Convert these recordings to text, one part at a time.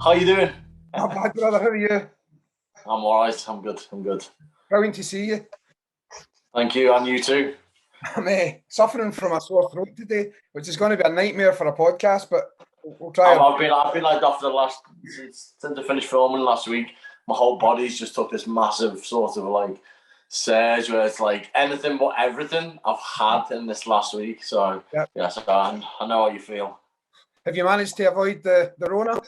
How you doing? Not bad, brother. How are you? I'm all right. I'm good. Brilliant to see you. Thank you, and you too. I'm suffering from a sore throat today, which is going to be a nightmare for a podcast, but we'll try. I've been like that for the last since I finished filming last week. My whole body's just took this massive sort of like surge where it's like anything but everything I've had in this last week. So Yep. yeah, so I know how you feel. Have you managed to avoid the Rona?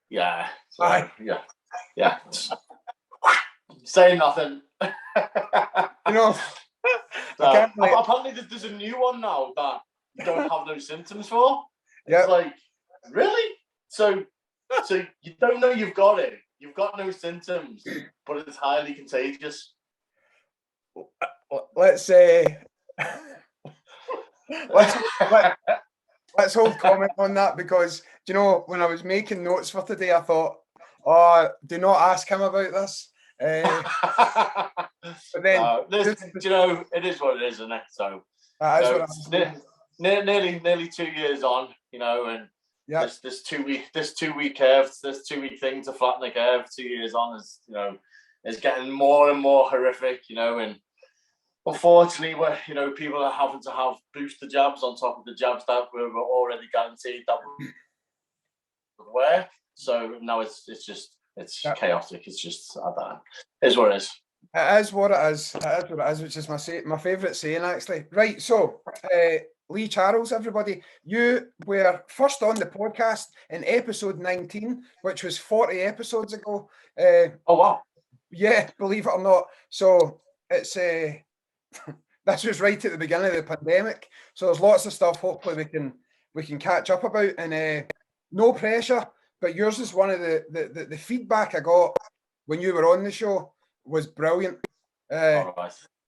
Yeah. So, Aye. Yeah. Say nothing. You know, apparently there's a new one now that you don't have no symptoms for. It's like, really? So you don't know you've got it. You've got no symptoms, but it's highly contagious. Let's hold comment on that, because you know, when I was making notes for today, I thought, oh, do not ask him about this. But then, you know, it is what it is, isn't it? So nearly 2 years on, you know, and this 2 week curve, this 2 week thing to flatten the curve 2 years on is, you know, is getting more and more horrific, you know, and unfortunately, people are having to have booster jabs on top of the jabs that were already guaranteed that would work. So now it's chaotic. It's just it is what it is. It is what it is. Which is my favourite saying, actually. Right, so Lee Charles, everybody, you were first on the podcast in episode 19, which was 40 episodes ago. Oh wow! Yeah, believe it or not. So it's this was right at the beginning of the pandemic. So there's lots of stuff. Hopefully we can catch up about, and no pressure. But yours is one of the feedback I got when you were on the show was brilliant.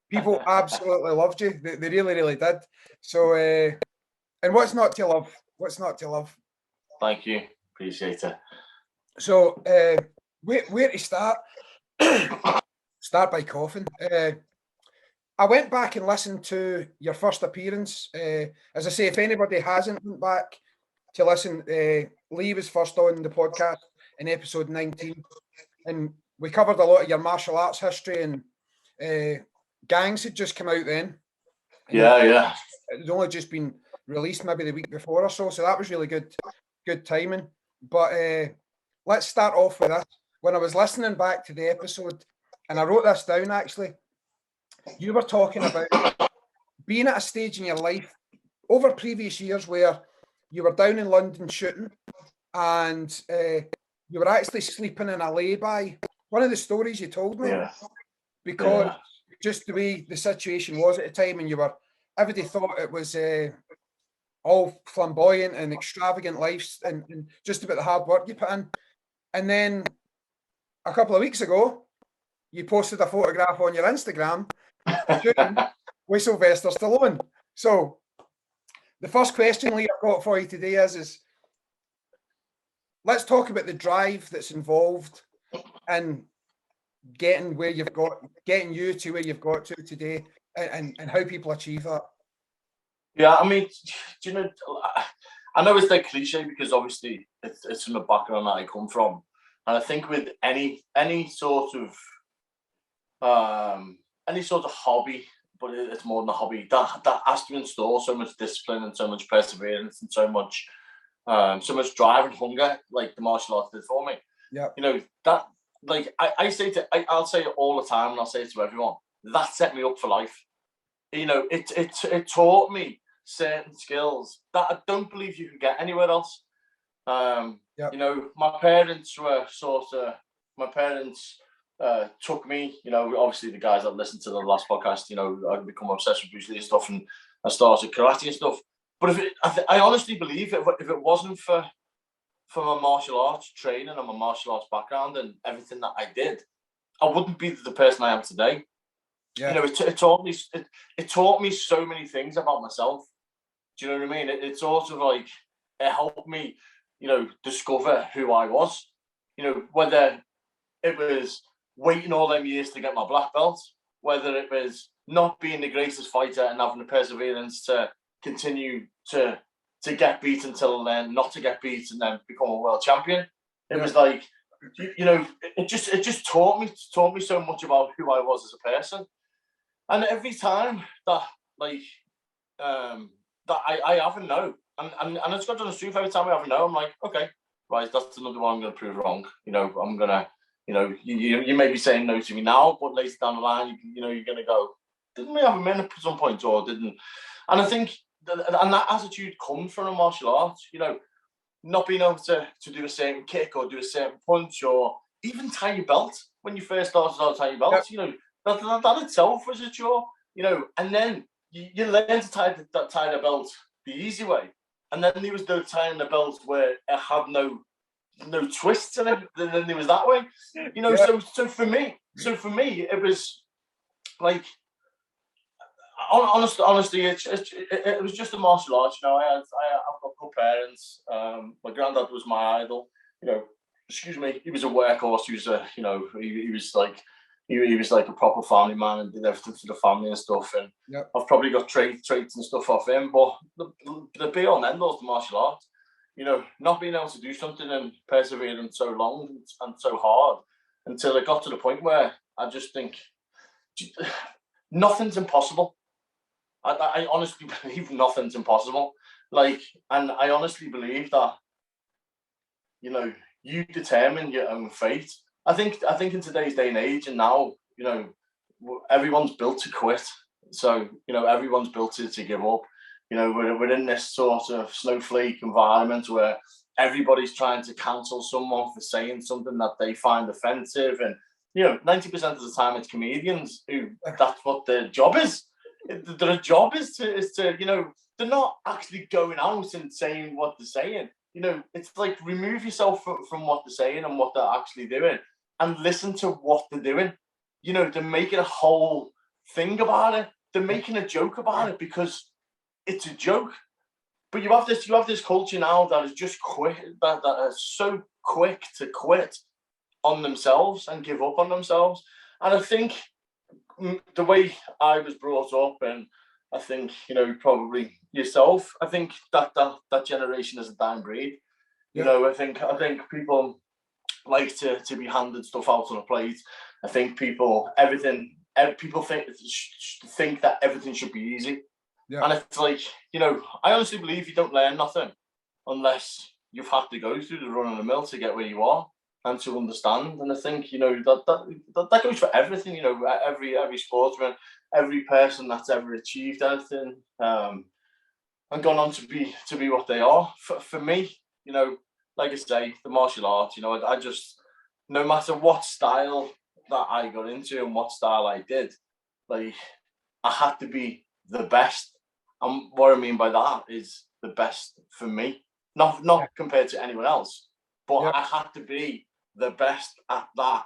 People absolutely loved you. They really, really did. So, and what's not to love? What's not to love? Thank you. Appreciate it. So, where to start? Start by coughing. I went back and listened to your first appearance. As I say, if anybody hasn't went back to listen, Lee was first on the podcast in episode 19, and we covered a lot of your martial arts history, and Gangs had just come out then. Yeah. It had only just been released maybe the week before or so that was really good timing. But let's start off with this. When I was listening back to the episode, and I wrote this down actually, you were talking about being at a stage in your life over previous years where you were down in London shooting, and you were actually sleeping in a lay-by. One of the stories you told me, because just the way the situation was at the time, and everybody thought it was all flamboyant and extravagant lives, and just about the hard work you put in. And then a couple of weeks ago, you posted a photograph on your Instagram shooting with Sylvester Stallone. So the first question, Lee, I've got for you today is let's talk about the drive that's involved in getting you to where you've got to today, and how people achieve that. Yeah, I mean, do you know, I know it's like cliche because obviously it's from the background that I come from, and I think with any sort of hobby, but it's more than a hobby, that has to install so much discipline and so much perseverance and so much drive and hunger, like the martial arts did for me. Yeah, you know that. Like I'll say it all the time, and I'll say it to everyone. That set me up for life. You know, it taught me certain skills that I don't believe you can get anywhere else. You know, my parents took me. You know, obviously the guys that listened to the last podcast, you know, I've become obsessed with Bruce Lee and stuff, and I started karate and stuff. But I honestly believe if it wasn't for my martial arts training and my martial arts background and everything that I did, I wouldn't be the person I am today. Yeah. You know, it taught me so many things about myself. Do you know what I mean? It sort of like, it helped me, you know, discover who I was. You know, whether it was waiting all them years to get my black belt, whether it was not being the greatest fighter and having the perseverance to continue to get beat until then not to get beat and then become a world champion. It was like, it just taught me so much about who I was as a person. And every time that that I have a no, and it's got to the truth. Every time I have a no, I'm like, okay, right, that's another one I'm going to prove wrong. I'm gonna, you may be saying no to me now, but later down the line, you're going to go, didn't we have a minute at some point, or didn't? And I think, and that attitude comes from a martial art. Not being able to do a certain kick or do a certain punch or even tie your belt when you first started out tie your belt. Yep. That itself was a chore. And then you learn to tie the belt the easy way. And then there was the tying the belt where it had no twists in it. Then there was that way. So for me, it was like, honestly, it was just a martial arts. I've got good parents. My granddad was my idol. Excuse me, he was a workhorse. He was he was like a proper family man and did everything for the family and stuff. And yep. I've probably got traits and stuff off him. But the be all and end all is the martial arts. Not being able to do something and persevering so long and so hard until it got to the point where I just think nothing's impossible. I honestly believe nothing's impossible. And I honestly believe that, you determine your own fate. I think in today's day and age, and now, everyone's built to quit. So, everyone's built to give up. We're in this sort of snowflake environment where everybody's trying to cancel someone for saying something that they find offensive. And, 90% of the time it's comedians who that's what their job is. Their job is to they're not actually going out and saying what they're saying. It's like remove yourself from what they're saying and what they're actually doing and listen to what they're doing. They're making a whole thing about it. They're making a joke about it because it's a joke. But you have this culture now that is just quick, that is so quick to quit on themselves and give up on themselves. And I think the way I was brought up, and I think probably yourself, I think that generation is a dying breed. I think people like to be handed stuff out on a plate. I think people think that everything should be easy. Yeah. And it's like, I honestly believe you don't learn nothing unless you've had to go through the run of the mill to get where you are and to understand. And I think, that goes for everything, every sportsman, every person that's ever achieved anything, and gone on to be what they are. For me, like I say, the martial arts, I just, no matter what style that I got into and what style I did, I had to be the best. And what I mean by that is the best for me, not compared to anyone else, but I had to be the best at that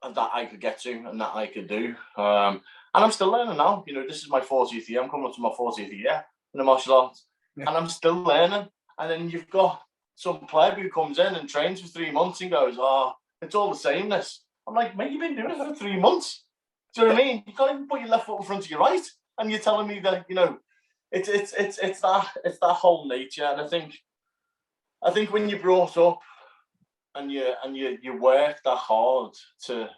I could get to and that I could do. And I'm still learning now. This is my 40th year. I'm coming up to my 40th year in the martial arts, and I'm still learning. And then you've got some player who comes in and trains for 3 months and goes, "Oh, it's all the sameness." I'm like, "Mate, you've been doing it for 3 months. Do you know what I mean? You can't even put your left foot in front of your right, and you're telling me that it's that whole nature." And I think when you're brought up and you work that hard to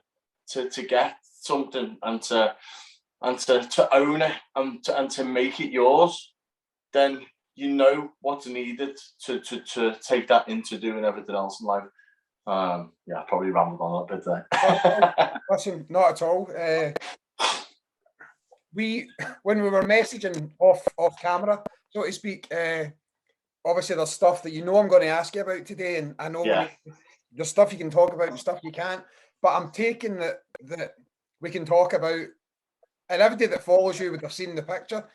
get something and to own it and to make it yours, then what's needed to take that into doing everything else in life. I probably rambled on a bit there. Listen, not at all. When we were messaging off camera, so to speak, obviously there's stuff that I'm going to ask you about today, and I know there's stuff you can talk about and stuff you can't, but I'm taking that we can talk about, and everybody that follows you would have seen the picture.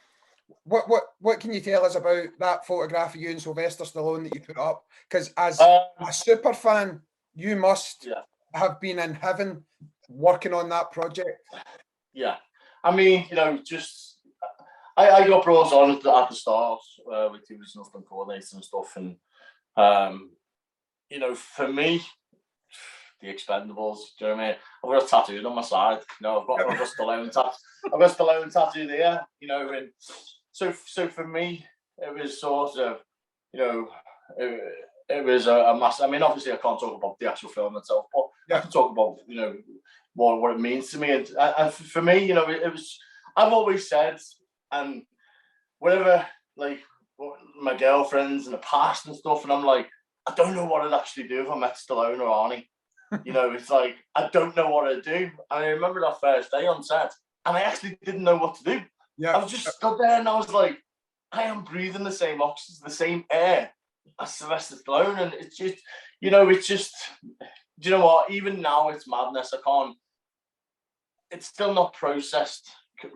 What can you tell us about that photograph of you and Sylvester Stallone that you put up? Because as a super fan, you must have been in heaven working on that project. Yeah. I mean, just I got brought on at the start with the original stunt coordinator and stuff, and for me, the Expendables. Do you know what I mean? I've got a tattooed on my side. I've got Stallone tattoo. I've got Stallone tattooed there. And so for me, it was sort of, it was a massive. I mean, obviously, I can't talk about the actual film itself, but I can talk about what it means to me, and for me, it was. I've always said, and whenever like my girlfriends in the past and stuff, and I'm like, I don't know what I'd actually do if I met Stallone or Arnie. It's like I don't know what I'd do. And I remember that first day on set, and I actually didn't know what to do. I was just stood there, and I was like, I am breathing the same oxygen, the same air as Sylvester Stallone, and it's just, it's just, do you know what? Even now, it's madness. I can't. It's still not processed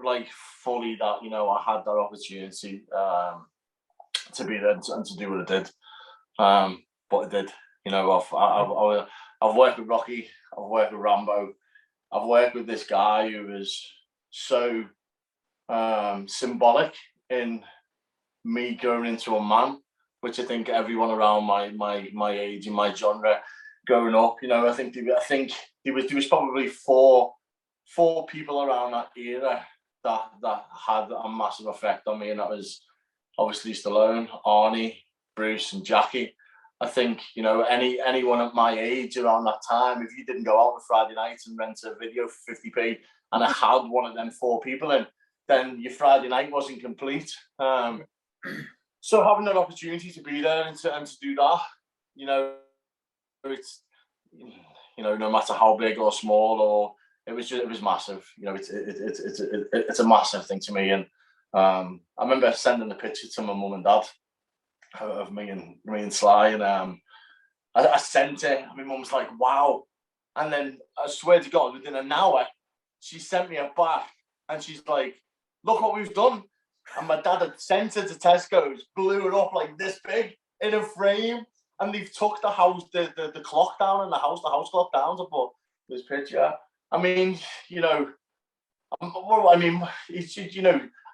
like fully that I had that opportunity to be there and to do what I did. But I did. I've worked with Rocky. I've worked with Rambo. I've worked with this guy who is so symbolic in me going into a man, which I think everyone around my age in my genre growing up, I think there was probably four people around that era that had a massive effect on me, and that was obviously Stallone, Arnie, Bruce, and Jackie. I think anyone at my age around that time, if you didn't go out on Friday night and rent a video for 50p, and I had one of them four people in, then your Friday night wasn't complete. So having that opportunity to be there and to do that, it's no matter how big or small, or it was massive. It's a massive thing to me, and I remember sending the picture to my mum and dad of me and Sly, and I sent it. And my mum's like, "Wow!" And then I swear to God, within an hour, she sent me a back, and she's like, "Look what we've done." And my dad had sent it to Tesco's, blew it up like this big in a frame, and they've took the house, the clock down in the house clock down to put this picture. I mean, it's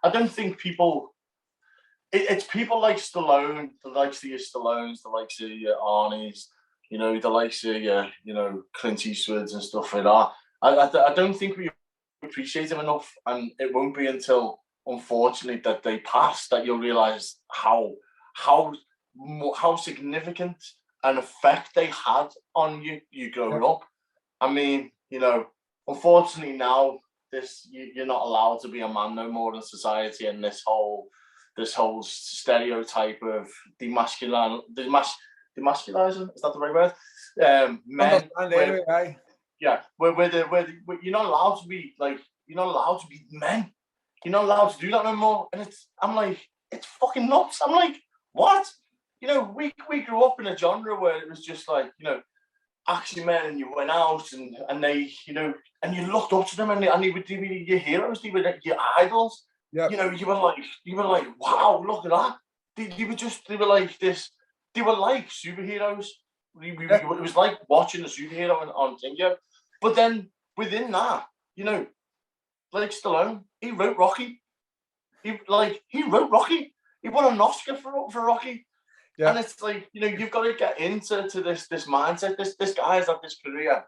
I don't think people. It's people like Stallone, the likes of your Stallones, the likes of your Arnie's, the likes of your, Clint Eastwoods and stuff like that. I don't think we appreciate them enough, and it won't be until, unfortunately, that they pass that you'll realise how significant an effect they had on you growing up. I mean, unfortunately now you're not allowed to be a man no more in society, and this whole stereotype of demasculizing, is that the right word? Men. Where you're not allowed to be you're not allowed to be men. You're not allowed to do that no more. And I'm like, it's fucking nuts. I'm like, what? We grew up in a genre where it was just like, action men, and you went out and they, and you looked up to them, and they would be your heroes, they were your idols. Yeah. You were like, wow, look at that. They were like this. They were like superheroes. It was like watching a superhero on Tingo. But then within that, like Stallone, he wrote Rocky. He wrote Rocky. He won an Oscar for Rocky. Yeah. And it's like, you've got to get into this mindset. This guy has had this career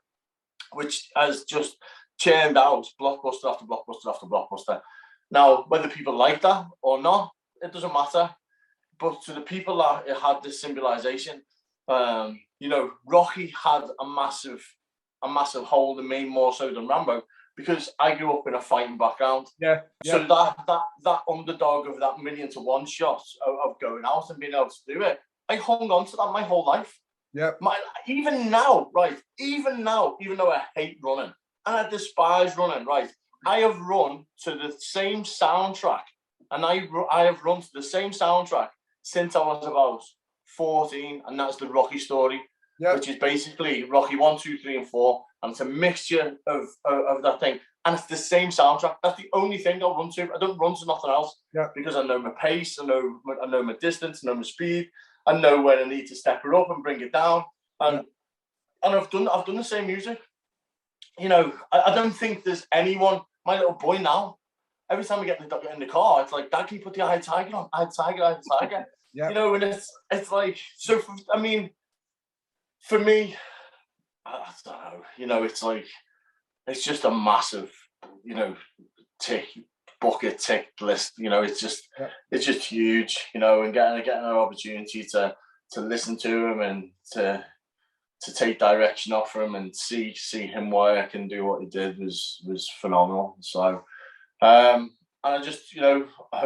which has just churned out blockbuster after blockbuster after blockbuster. Now, whether people like that or not, it doesn't matter. But to the people that it had this symbolization, Rocky had a massive hold in me, more so than Rambo, because I grew up in a fighting background. Yeah. So that underdog of that 1,000,000-to-1 shot of going out and being able to do it, I hung on to that my whole life. Yeah. Even now, even though I hate running and I despise running, I have run to the same soundtrack, and I have run to the same soundtrack since I was about 14, and that's the Rocky story, which is basically Rocky 1, 2, 3, and 4, and it's a mixture of that thing, and it's the same soundtrack. That's the only thing I'll run to. I don't run to nothing else, because I know my pace, I know my distance, I know my speed, I know when I need to step it up and bring it down, and I've done the same music. I don't think there's anyone. My little boy now, every time we get in the car, it's like, Dad, can you put the Eye Tiger on? Eye Tiger. And it's like, so. I mean, for me, I don't know. It's like, it's just a massive, tick list. It's just huge. And getting an opportunity to listen to him and to take direction off him and see him work and do what he did was phenomenal. So and I just, you know, I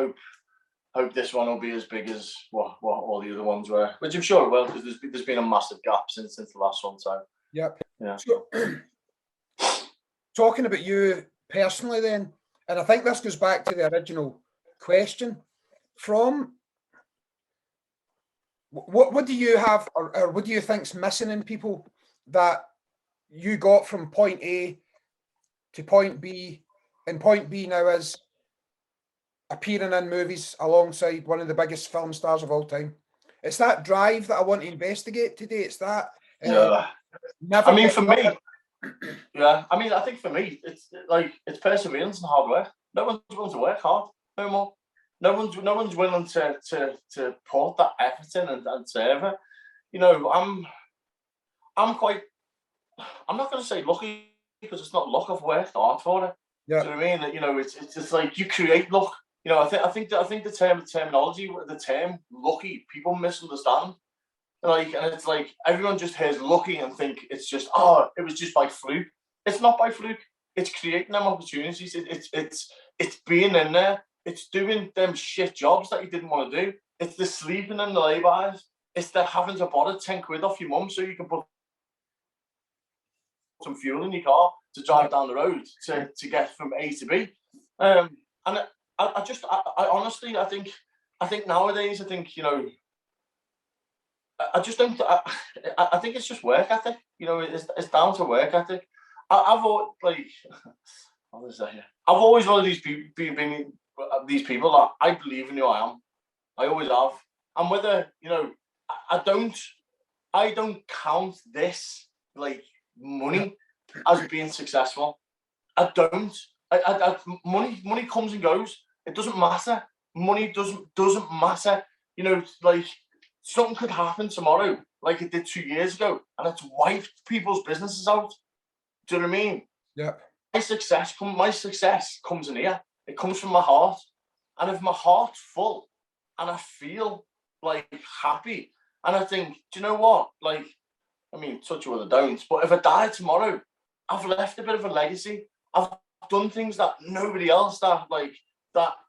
hope this one will be as big as what all the other ones were, which I'm sure it will, because there's been a massive gap since the last one. So Yep. yeah. So, talking about you personally then, and I think this goes back to the original question, from what do you have, or what do you think's missing in people that you got from point A to point B, and point B now is appearing in movies alongside one of the biggest film stars of all time? It's that drive that I want to investigate today. It's that never. I mean, for me, yeah. I mean, I think for me, it's perseverance and hard work. No one's willing to work hard no more. No one's willing to put that effort in and serve it. You know, I'm not going to say lucky, because it's not luck. I've worked hard for it. Yeah. Do you know what I mean? You know, it's just like you create luck. You know, I think the terminology, the term lucky, people misunderstand. Like, and it's like everyone just hears lucky and think it's just, oh, it was just by fluke. It's not by fluke. It's creating them opportunities. It's being in there. It's doing them shit jobs that you didn't want to do. It's the sleeping in the lay-bys. It's the having to borrow 10 quid off your mum so you can put some fuel in your car to drive down the road to get from A to B. And I honestly, I think nowadays, I think, you know, I just don't. I think it's just work ethic. You know, it's down to work ethic. I've always, like, what is that here? I've always one of these people that I believe in who I am. I always have. And whether, you know, I don't count this like money as being successful. I don't. Money comes and goes. It doesn't matter. Money doesn't matter. You know, like, something could happen tomorrow, like it did 2 years ago, and it's wiped people's businesses out. Do you know what I mean? Yeah. My success comes in here. It comes from my heart. And if my heart's full and I feel like happy, and I think, do you know what? Like, I mean, touch wood, I don't, but if I die tomorrow, I've left a bit of a legacy. I've done things that nobody else that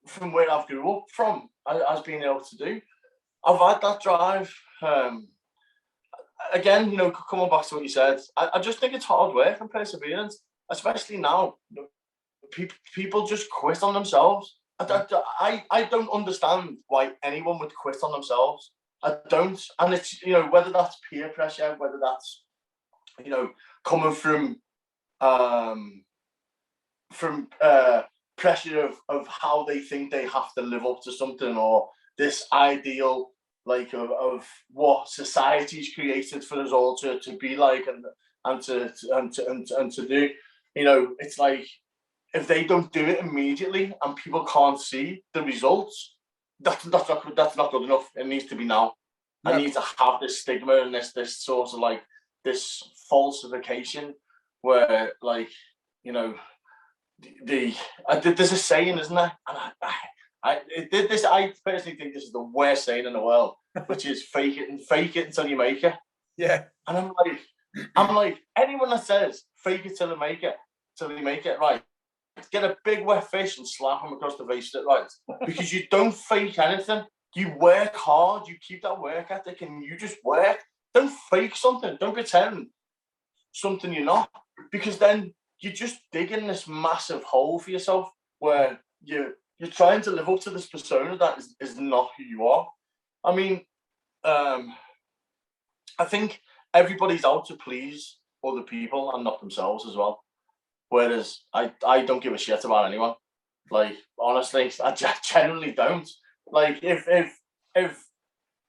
from where I've grew up from has been able to do. I've had that drive. Again, you know, coming back to what you said, I just think it's hard work and perseverance, especially now. People just quit on themselves. I don't understand why anyone would quit on themselves. I don't. And it's, you know, whether that's peer pressure, whether that's, you know, coming from pressure of how they think they have to live up to something, or this ideal, like, of what society's created for us all to be like and to do. You know, it's like, if they don't do it immediately and people can't see the results, that's not good enough. It needs to be now. Yep. I need to have this stigma and this sort of, like, this falsification where, like, you know, there's a saying, isn't there? And I personally think this is the worst saying in the world, which is fake it until you make it. Yeah. And I'm like, anyone that says fake it till you make it, right, get a big wet fish and slap him across the face with it, right? Because you don't fake anything. You work hard, you keep that work ethic, and you just work. Don't fake something. Don't pretend something you're not, because then you're just digging this massive hole for yourself where you're trying to live up to this persona that is not who you are. I mean, I think everybody's out to please other people and not themselves as well. Whereas I don't give a shit about anyone. Like, honestly, I genuinely don't. Like, if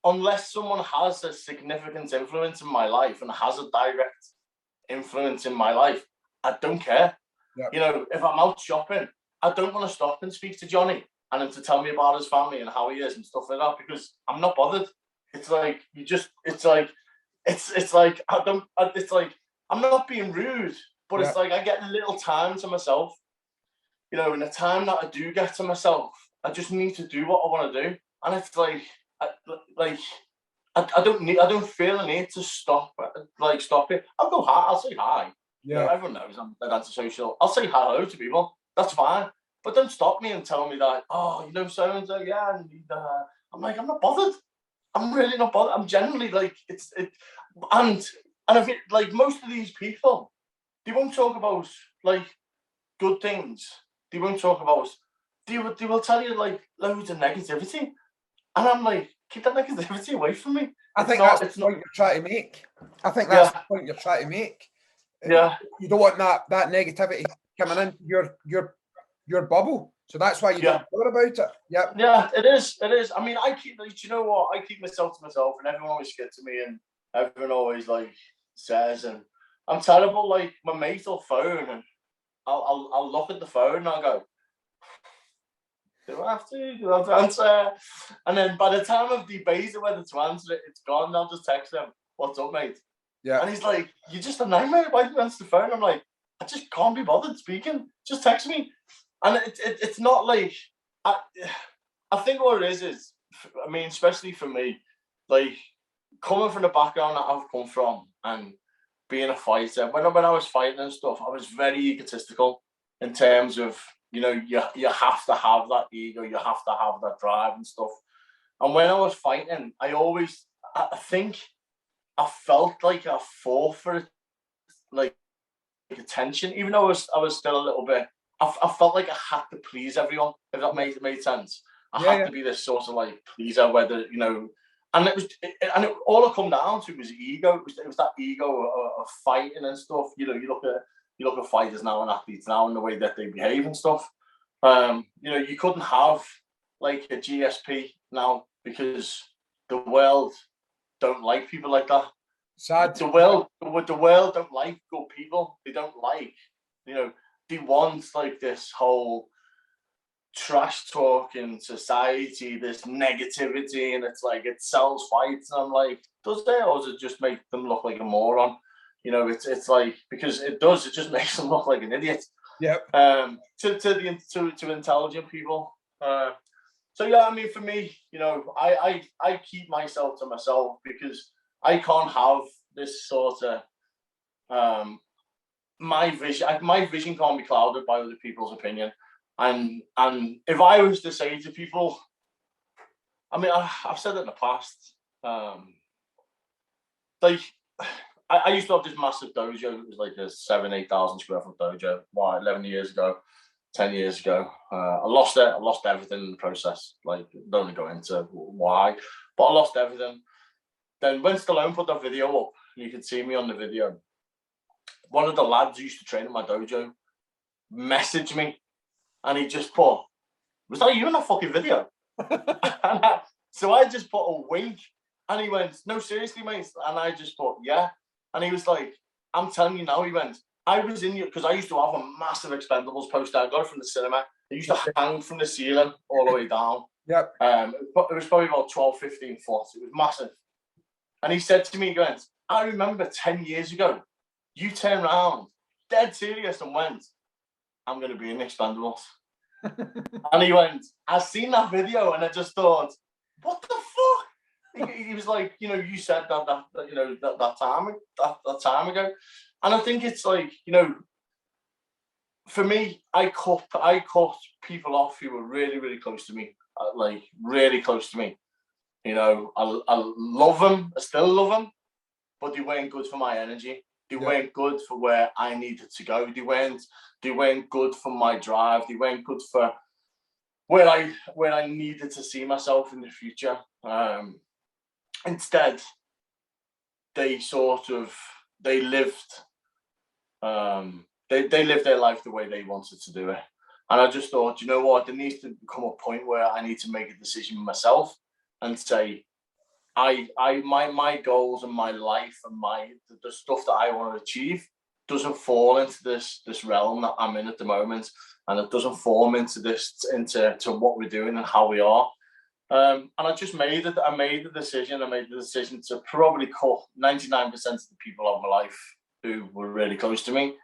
unless someone has a significant influence in my life and has a direct influence in my life, I don't care. Yep. You know, if I'm out shopping, I don't want to stop and speak to Johnny and him to tell me about his family and how he is and stuff like that, because I'm not bothered. It's like, it's like I'm not being rude, but it's like I get a little time to myself. You know, in the time that I do get to myself, I just need to do what I want to do. And it's like I don't feel a need to stop it. I'll go hi. I'll say hi. Yeah. You know, everyone knows I'm an antisocial. I'll say hello to people. That's fine. But don't stop me and tell me that, oh, you know, so and so, yeah. And I'm like, I'm not bothered. I'm really not bothered. I'm genuinely like, and I feel like most of these people, they won't talk about like good things. They won't talk about. They will tell you like loads of negativity, and I'm like, keep that negativity away from me. I think that's the point you're trying to make. I think that's the point you're trying to make. Yeah. You don't want that negativity coming into your bubble. So that's why you don't bother about it. Yep. Yeah, it is. It is. I mean, you know what? I keep myself to myself, and everyone always gets to me, and everyone always like says, and I'm terrible. Like my mate will phone, and I'll look at the phone, and I'll go, do I have to answer? And then by the time I've debated whether to answer it, it's gone. I'll just text him, "What's up, mate?" Yeah. And he's like, "You're just a nightmare. Why do you answer the phone?" I'm like, "I just can't be bothered speaking. Just text me." And it's not like I think what it is, I mean, especially for me, like coming from the background that I've come from and being a fighter, when I was fighting and stuff, I was very egotistical in terms of, you know, you have to have that ego, you have to have that drive and stuff. And when I was fighting, I think I felt like I fought for it, like attention, even though I was still a little bit. I felt like I had to please everyone, if that made sense. I had to be this sort of like pleaser, whether, you know, and all it come down to was ego. It was that ego of fighting and stuff. You know, you look at fighters now and athletes now and the way that they behave and stuff. You know, you couldn't have like a GSP now because the world don't like people like that. Sad. The world don't like good people. They don't like, you know, they want like this whole trash talk in society, this negativity, and it's like it sells fights. And I'm like, does it, or does it just make them look like a moron? You know, it's like, because it does, it just makes them look like an idiot. Yep. To intelligent people. So yeah, I mean, for me, you know, I keep myself to myself because I can't have this sort of my vision can't be clouded by other people's opinion. And if I was to say to people, I mean, I've said it in the past, like I used to have this massive dojo. It was like a 8,000 square foot dojo. 11 years ago, 10 years ago. I lost it. I lost everything in the process. Like, don't want to go into why, but I lost everything. Then when Stallone put that video up, you could see me on the video. One of the lads who used to train in my dojo messaged me, and he just put, "Was that you in that fucking video?" So I just put a wink, and he went, "No, seriously, mate." And I just put, "Yeah." And he was like, "I'm telling you now," he went, "I was in you," because I used to have a massive Expendables poster. I got it from the cinema. It used to hang from the ceiling all the way down. Yep. It was probably about 12, 15 foot. It was massive. And he said to me, he went, "I remember 10 years ago, you turned around, dead serious, and went, 'I'm going to be in Expendables.'" And he went, "I've seen that video," and I just thought, what the fuck? He was like, "You know, you said that you know, that time ago." And I think it's like, you know, for me, I cut people off who were really, really close to me, like really close to me. You know, I love them, I still love them, but they weren't good for my energy. They weren't good for where I needed to go. They weren't good for my drive. They weren't good for where I needed to see myself in the future. Instead, they lived they lived their life the way they wanted to do it. And I just thought, you know what, there needs to come a point where I need to make a decision myself and say, my goals and my life and the stuff that I want to achieve doesn't fall into this realm that I'm in at the moment, and it doesn't form into what we're doing and how we are. And I just made it. I made the decision to probably cut 99% of the people out of my life who were really close to me.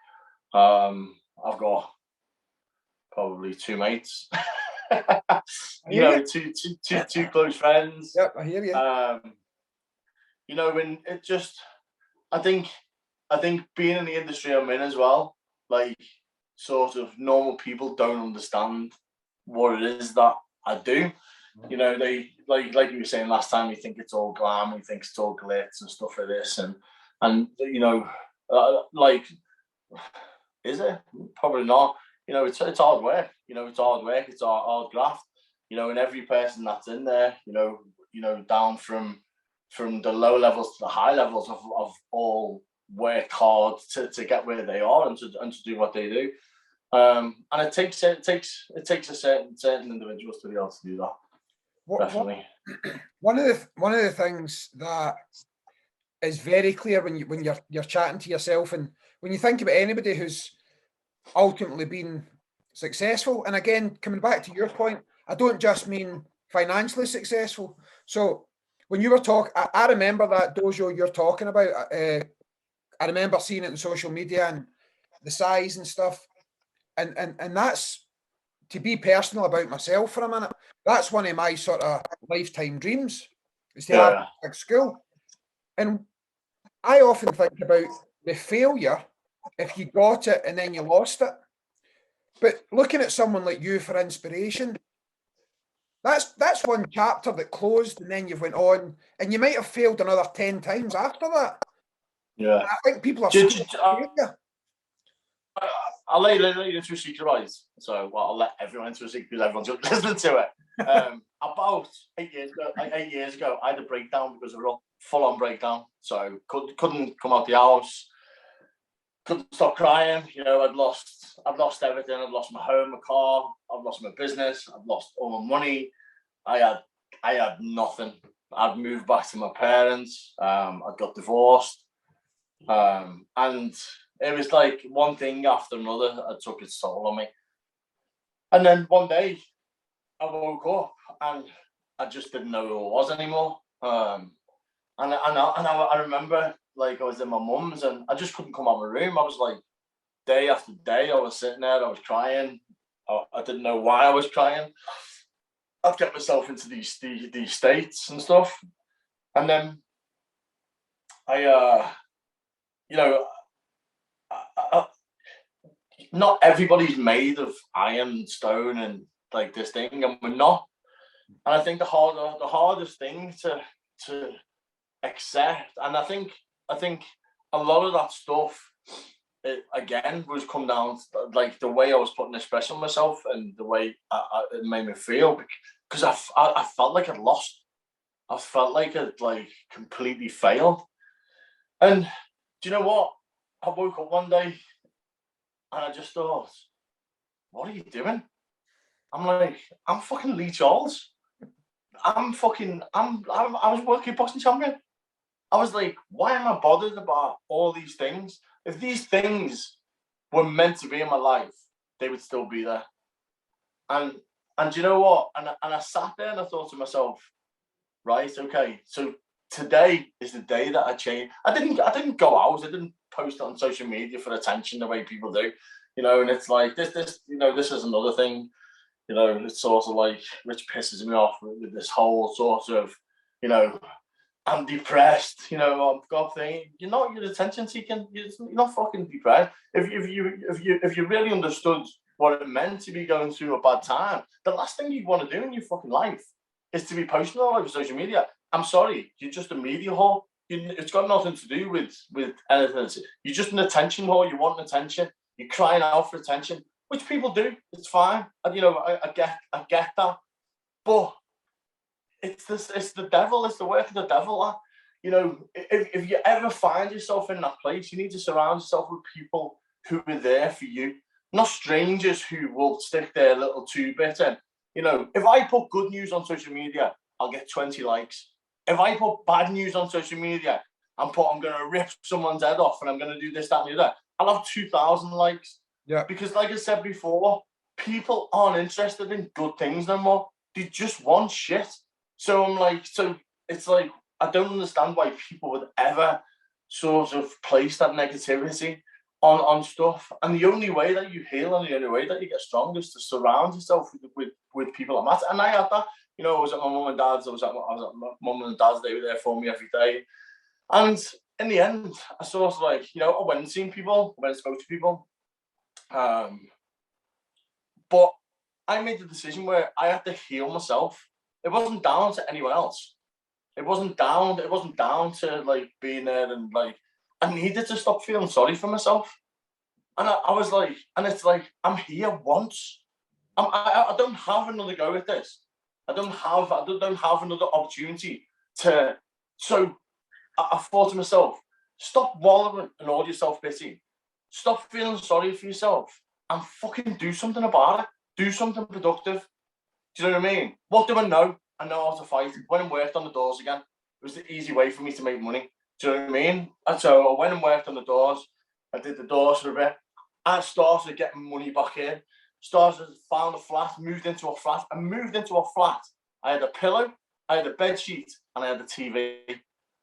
I've got probably two mates. You know, two close friends. Yep, I hear you. you know, and it just, I think being in the industry I'm in as well, like, sort of normal people don't understand what it is that I do. You know, they like you were saying last time, you think it's all glam, you think it's all glitz and stuff like this, and you know, like, is it? Probably not. You know, it's hard work. You know, it's hard work. It's hard graft. You know, and every person that's in there, you know, down from the low levels to the high levels of all work hard to get where they are and to do what they do. And it takes a certain individuals to be able to do that. Definitely. One of the things that is very clear when you're chatting to yourself, and when you think about anybody who's ultimately been successful, and again, coming back to your point, I don't just mean financially successful. So when you were talking, I remember that dojo you're talking about. I remember seeing it in social media and the size and stuff, and that's, to be personal about myself for a minute, that's one of my sort of lifetime dreams, is to have a big school. And I often think about the failure if you got it and then you lost it. But looking at someone like you for inspiration, that's one chapter that closed, and then you've went on, and you might have failed another 10 times after that. Yeah. And I think people are scared of failure. I'll let you into a secret, right? So, well, I'll let everyone into a secret because everyone's listening to it. About 8 years ago, I had a breakdown because of a full-on breakdown. So, couldn't come out the house, couldn't stop crying. You know, I'd lost everything. I'd lost my home, my car. I'd lost my business. I'd lost all my money. I had nothing. I'd moved back to my parents. I got divorced, and it was like one thing after another that took its toll on me. And then one day I woke up and I just didn't know who I was anymore. And I remember, like, I was in my mum's and I just couldn't come out of my room. I was like, day after day, I was sitting there, I was crying. I didn't know why I was crying. I'd get myself into these states and stuff. And then you know, not everybody's made of iron and stone and like this thing, and we're not. And I think the hardest thing to accept, and I think a lot of that stuff, it again was come down to, like, the way I was putting expression on myself and the way it made me feel, because I felt like I'd lost. I felt like I'd like completely failed. And do you know what? I woke up one day and I just thought, what are you doing? I'm like, I'm fucking Lee Charles. I was world kickboxing champion. I was like, why am I bothered about all these things? If these things were meant to be in my life, they would still be there. And you know what? And I sat there and I thought to myself, right, okay, so today is the day that I changed. I didn't go out. I didn't post it on social media for attention the way people do, you know. And it's like this, you know, this is another thing, you know. It's sort of like, which pisses me off with this whole sort of, you know, I'm depressed, you know, I've got thing. You're not, you're attention seeking. You're not fucking depressed. If you really understood what it meant to be going through a bad time, the last thing you want to do in your fucking life is to be posting all over social media. I'm sorry, you're just a media whore. It's got nothing to do with anything. You're just an attention whore. You want attention. You're crying out for attention, which people do. It's fine. And, you know, I get that. But it's the devil. It's the work of the devil. You know, if you ever find yourself in that place, you need to surround yourself with people who are there for you, not strangers who will stick their little 2-bit in. You know, if I put good news on social media, I'll get 20 likes. If I put bad news on social media and put I'm going to rip someone's head off and I'm going to do this, that, and the other, I'll have 2,000 likes. Yeah. Because, like I said before, people aren't interested in good things no more. They just want shit. So I'm like, so it's like, I don't understand why people would ever sort of place that negativity on stuff. And the only way that you heal and the only way that you get strong is to surround yourself with people that matter. And I had that. You know, I was at my mum and dad's. I was at my mum and dad's. They were there for me every day. And in the end, I sort of like, you know, I went and seen people, I went and spoke to people. But I made the decision where I had to heal myself. It wasn't down to anyone else. It wasn't down to like being there and like I needed to stop feeling sorry for myself. And I was like, and it's like, I'm here once. I don't have another go at this. I don't have another opportunity to. So I thought to myself, stop wallowing in all your self pity. Stop feeling sorry for yourself and fucking do something about it. Do something productive. Do you know what I mean? What do I know? I know how to fight. Went and worked on the doors again. It was the easy way for me to make money. Do you know what I mean? And so I went and worked on the doors. I did the doors for a bit. I started getting money back in. Found a flat, moved into a flat. I moved into a flat. I had a pillow, I had a bed sheet, and I had a TV.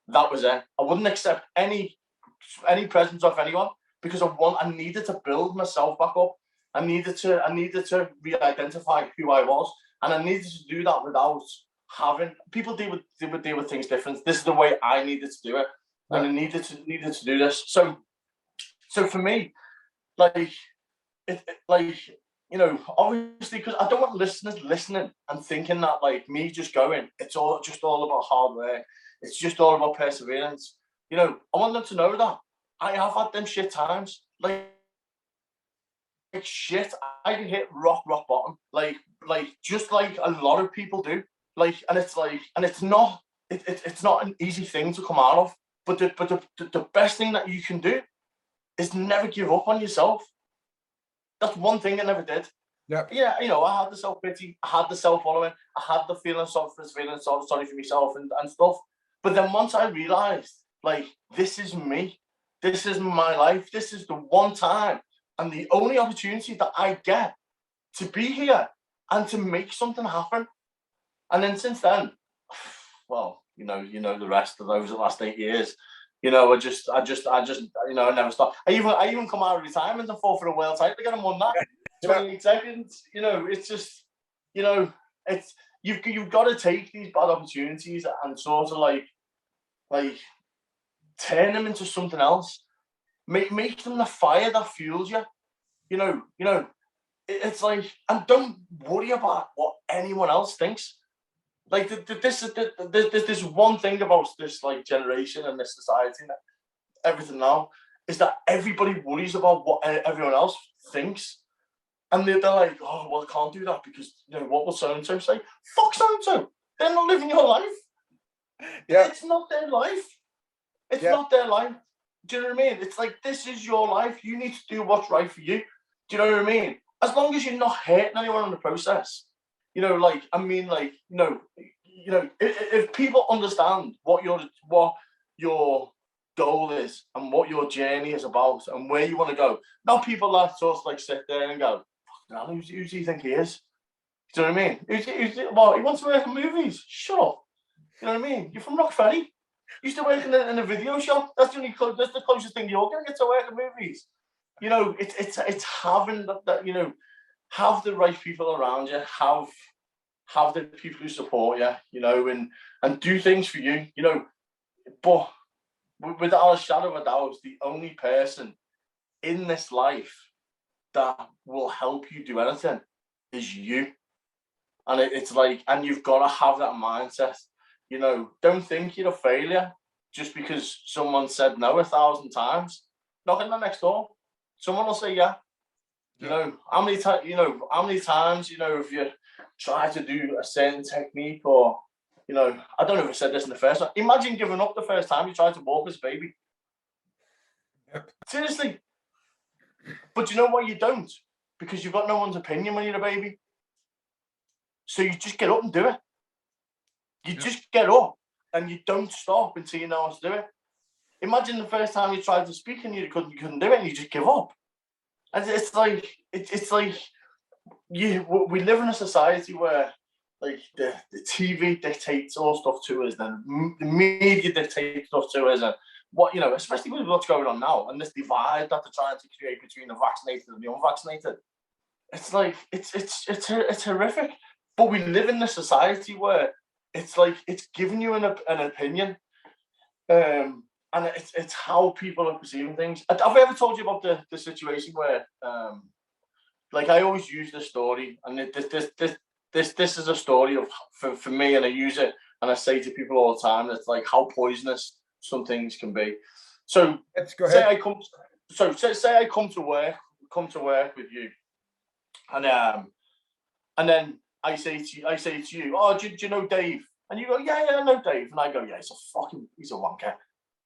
That was it. I wouldn't accept any presents off anyone because I needed to build myself back up. I needed to re-identify who I was, and I needed to do that without having people deal with things different. This is the way I needed to do it, and I needed to do this. So for me, like like you know, obviously, because I don't want listeners listening and thinking that like me just going, it's all about hard work. It's just all about perseverance. You know, I want them to know that I have had them shit times. Like shit, I hit rock bottom. Like just like a lot of people do. Like, and it's not it's not an easy thing to come out of. But the best thing that you can do is never give up on yourself. That's one thing I never did. Yep. Yeah, you know, I had the self pity, I had the self following, I had the feeling sorry for myself and stuff. But then once I realized, like, this is me, this is my life, this is the one time and the only opportunity that I get to be here and to make something happen. And then since then, well, you know the rest of those the last 8 years. You know, I just, you know, I never stopped. I even come out of retirement and fought for a world title again and won that. 28 seconds. You know, it's just, you know, it's you've got to take these bad opportunities and sort of like turn them into something else. Make them the fire that fuels you. You know, it's like, and don't worry about what anyone else thinks. Like there's this one thing about this like generation and this society and everything now is that everybody worries about what everyone else thinks, and they're like, oh well, I can't do that because you know what will so and so say? Fuck so and so. They're not living your life. Yeah, it's not their life. It's not their life. Do you know what I mean? It's like this is your life. You need to do what's right for you. Do you know what I mean? As long as you're not hurting anyone in the process. You know, like I mean, like you know, if people understand what your goal is and what your journey is about and where you want to go, not people that sort of like sit there and go, "Who do you think he is?" Do you know what I mean? Well, he wants to work in movies. Shut up. You know what I mean? You're from Rock Ferry. You used to work in a video shop. That's the closest thing you're going to get to work in movies. You know, it's having that you know, have the right people around you, have the people who support you, you know, and do things for you, you know. But without a shadow of a doubt, the only person in this life that will help you do anything is you. And it's like, and you've got to have that mindset. You know, don't think you're a failure just because someone said no 1,000 times. Knock on the next door. Someone will say yeah. You know, how many times, you know, if you try to do a certain technique or, you know, I don't know if I said this in the first one. Imagine giving up the first time you tried to walk this baby. Yep. Seriously. But you know what? You don't. Because you've got no one's opinion when you're a baby. So you just get up and do it. You just get up and you don't stop until you know how to do it. Imagine the first time you tried to speak and you couldn't do it and you just give up. And it's like we live in a society where like the TV dictates all stuff to us, then the media dictates stuff to us, and what you know, especially with what's going on now and this divide that they're trying to create between the vaccinated and the unvaccinated. It's like it's horrific. But we live in a society where it's like it's giving you an opinion. and it's how people are perceiving things. Have I ever told you about the situation where, like, I always use this story, and this is a story of for me, and I use it, and I say to people all the time, it's like how poisonous some things can be. So say I come to work with you, and then I say to you, oh, do you know Dave? And you go, yeah, I know Dave. And I go, yeah, he's a wanker.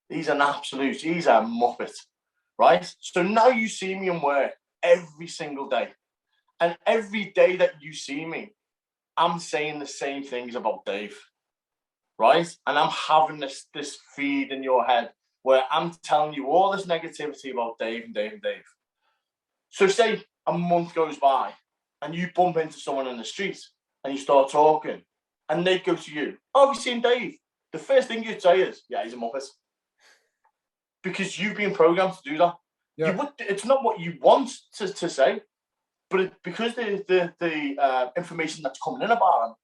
He's a muppet, right? So now you see me in work every single day. And every day that you see me, I'm saying the same things about Dave, right? And I'm having this feed in your head where I'm telling you all this negativity about Dave and Dave and Dave. So say a month goes by and you bump into someone in the street and you start talking and they go to you, oh, have you seen Dave? The first thing you'd say is, yeah, he's a muppet. Because you've been programmed to do that. Yeah. It's not what you want to say, but because the information that's coming in about him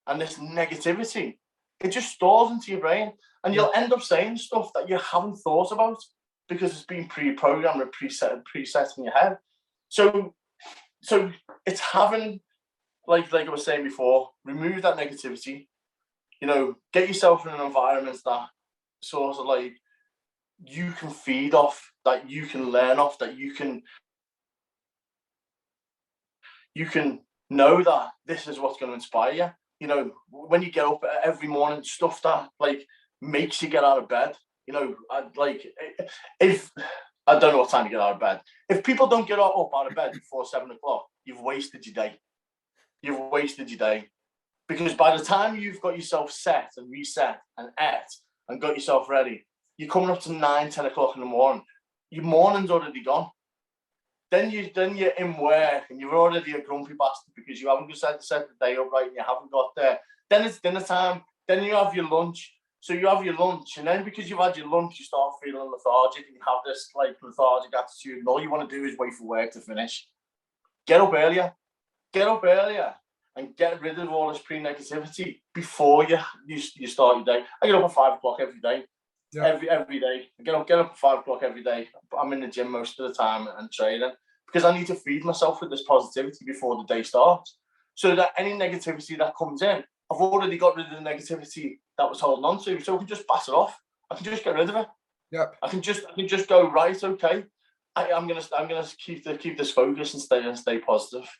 and this negativity, it just stores into your brain, and you'll end up saying stuff that you haven't thought about because it's been pre-programmed and preset in your head. So it's having, like I was saying before, remove that negativity. Get yourself in an environment that sort of like you can feed off, that you can learn off, that you can know that this is what's going to inspire you. When you get up every morning, stuff that like makes you get out of bed. If I don't know what time you get out of bed, if people don't get up out of bed before 7 o'clock, you've wasted your day. Because by the time you've got yourself set and reset and ate and got yourself ready, you're coming up to 9, 10 o'clock in the morning. Your morning's already gone. Then you're in work and you're already a grumpy bastard because you haven't set the day up right and you haven't got there. Then it's dinner time. Then you have your lunch. So you have your lunch, and then because you've had your lunch, you start feeling lethargic and you have this like lethargic attitude, and all you want to do is wait for work to finish. Get up earlier and get rid of all this pre-negativity before you start your day. I get up at 5 o'clock every day. Yeah. Every day. I get up at 5 o'clock every day. I'm in the gym most of the time and training because I need to feed myself with this positivity before the day starts. So that any negativity that comes in, I've already got rid of the negativity that was holding on to. So I can just pass it off. I can just get rid of it. Yep. I can just go, right, okay. I'm gonna keep this focus and stay positive.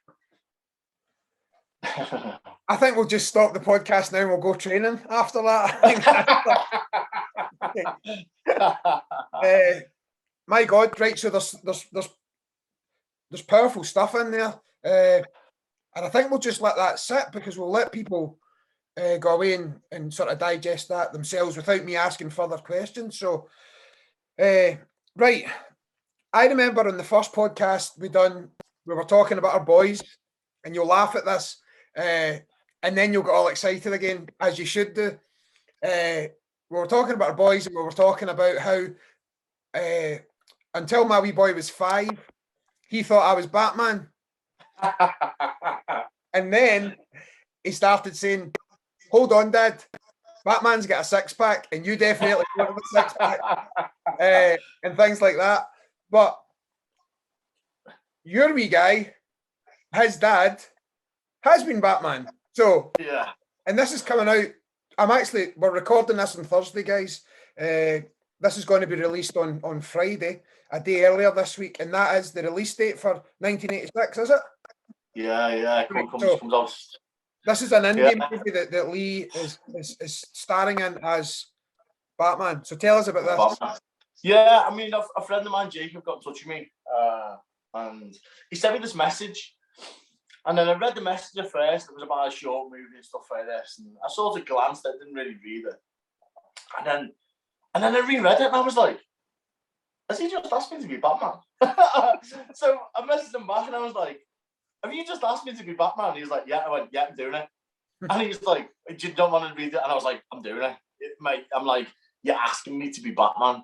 I think we'll just stop the podcast now and we'll go training after that. My God, right? So there's powerful stuff in there, and I think we'll just let that sit because we'll let people go away and sort of digest that themselves without me asking further questions. So, right, I remember in the first podcast we were talking about our boys, and you'll laugh at this, and then you'll get all excited again, as you should do. We were talking about our boys, and we were talking about how until my wee boy was 5, he thought I was Batman. And then he started saying, hold on, Dad, Batman's got a 6-pack, and you definitely don't have a 6-pack, and things like that. But your wee guy, his dad, has been Batman. So, yeah. And this is coming out. We're recording this on Thursday, guys. This is going to be released on Friday, a day earlier this week, and that is the release date for 1986, is it? Yeah. Comes off. This is an indie movie that Lee is starring in as Batman. So tell us about this. Batman. Yeah, I mean, a friend of mine, Jacob, got in touch with me, and he sent me this message. And then I read the message at first. It was about a short movie and stuff like this. And I sort of glanced at it, didn't really read it. And then I reread it, and I was like, has he just asked me to be Batman? So I messaged him back, and I was like, have you just asked me to be Batman? And he was like, yeah. I went, yeah, I'm doing it. And he's like, you don't want to read it? And I was like, I'm doing it. Mate, I'm like, you're asking me to be Batman.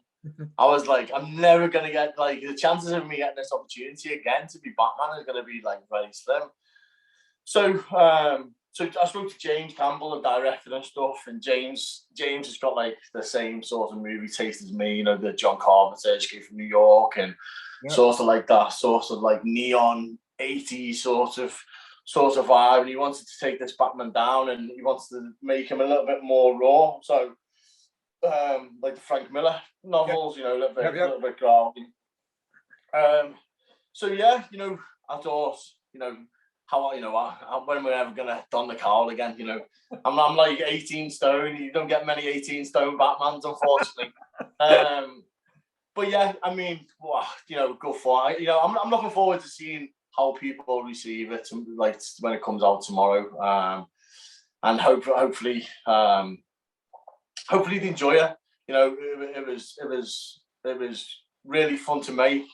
I was like, I'm never going to get, like, the chances of me getting this opportunity again to be Batman is going to be, like, very slim. So so I spoke to James Campbell, the director and stuff, and James has got like the same sort of movie taste as me, you know, the John Carpenter, Escape from New York, and sort of like that sort of like neon 80s sort of vibe. And he wanted to take this Batman down, and he wants to make him a little bit more raw. So like the Frank Miller novels, you know, a little bit grounding. So yeah, you know, I thought, you know, how, you know, when we're ever gonna don the cowl again, you know, I'm like 18 stone. You don't get many 18 stone Batmans, unfortunately. But yeah, I mean, you know, go for it. You know, I'm looking forward to seeing how people receive it, like when it comes out tomorrow, and hopefully they enjoy it. You know, it was really fun to make.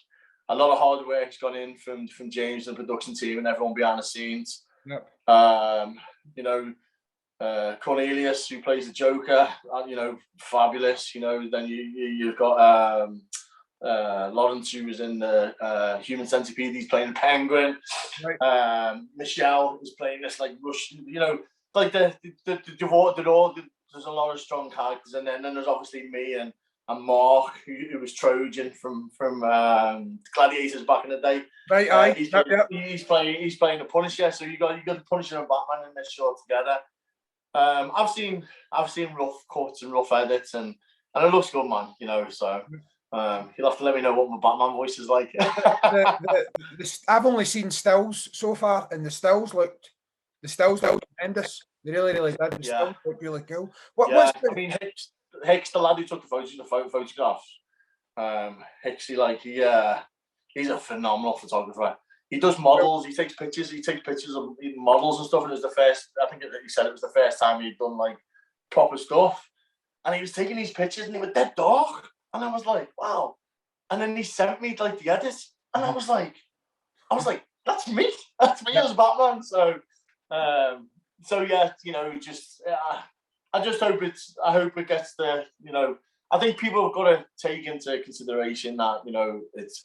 A lot of hard work's gone in from James and the production team and everyone behind the scenes. Yep. You know, Cornelius, who plays the Joker, you know, fabulous. You know, then you've got Lawrence, who was in the Human Centipede. He's playing the Penguin. Right. Michelle is playing this like Russian. You know, like there's a lot of strong characters, and then there's obviously me and Mark, who was Trojan from Gladiators back in the day. Right, he's playing the Punisher. So you got the Punisher and Batman in this show together. I've seen rough cuts and rough edits, and it looks good, man. You know, so you'll have to let me know what my Batman voice is like. I've only seen stills so far, and the stills looked tremendous. They really did. The stills looked really cool. I mean, Hicks, the lad who took the photographs, Hicksy, he's a phenomenal photographer. He does models. He takes pictures of models and stuff. And it was I think he said it was the first time he'd done like proper stuff. And he was taking these pictures, and they were dead dark. And I was like, wow. And then he sent me like the edits, and I was like, that's me. That's me as Batman. So yeah, you know, just I hope it gets the, you know, I think people have got to take into consideration that, you know, it's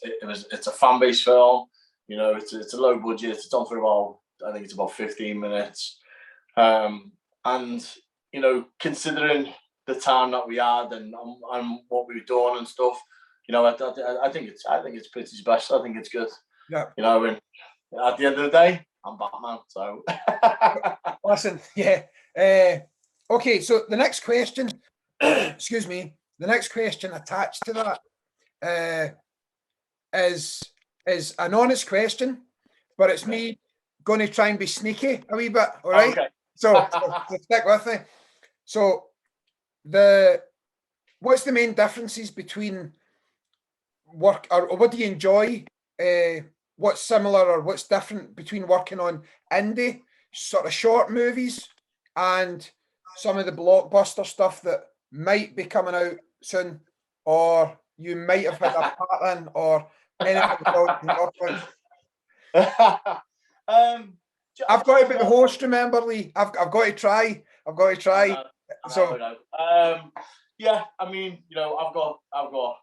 a fan based film. You know, it's a low budget. It's on for about 15 minutes, and you know, considering the time that we had and what we've done and stuff, you know, I think it's pretty special. I think it's good. Yeah. You know, and at the end of the day, I'm Batman. So listen, yeah. Okay, so the next question, excuse me, the next question attached to that is an honest question, but it's me going to try and be sneaky a wee bit, all right? Okay. So stick with me. So what's the main differences between work, or what do you enjoy? What's similar or what's different between working on indie sort of short movies and some of the blockbuster stuff that might be coming out soon, or you might have had a part in, or anything I've got to be the host, remember, Lee. I've got to try. Yeah, I mean, you know, I've got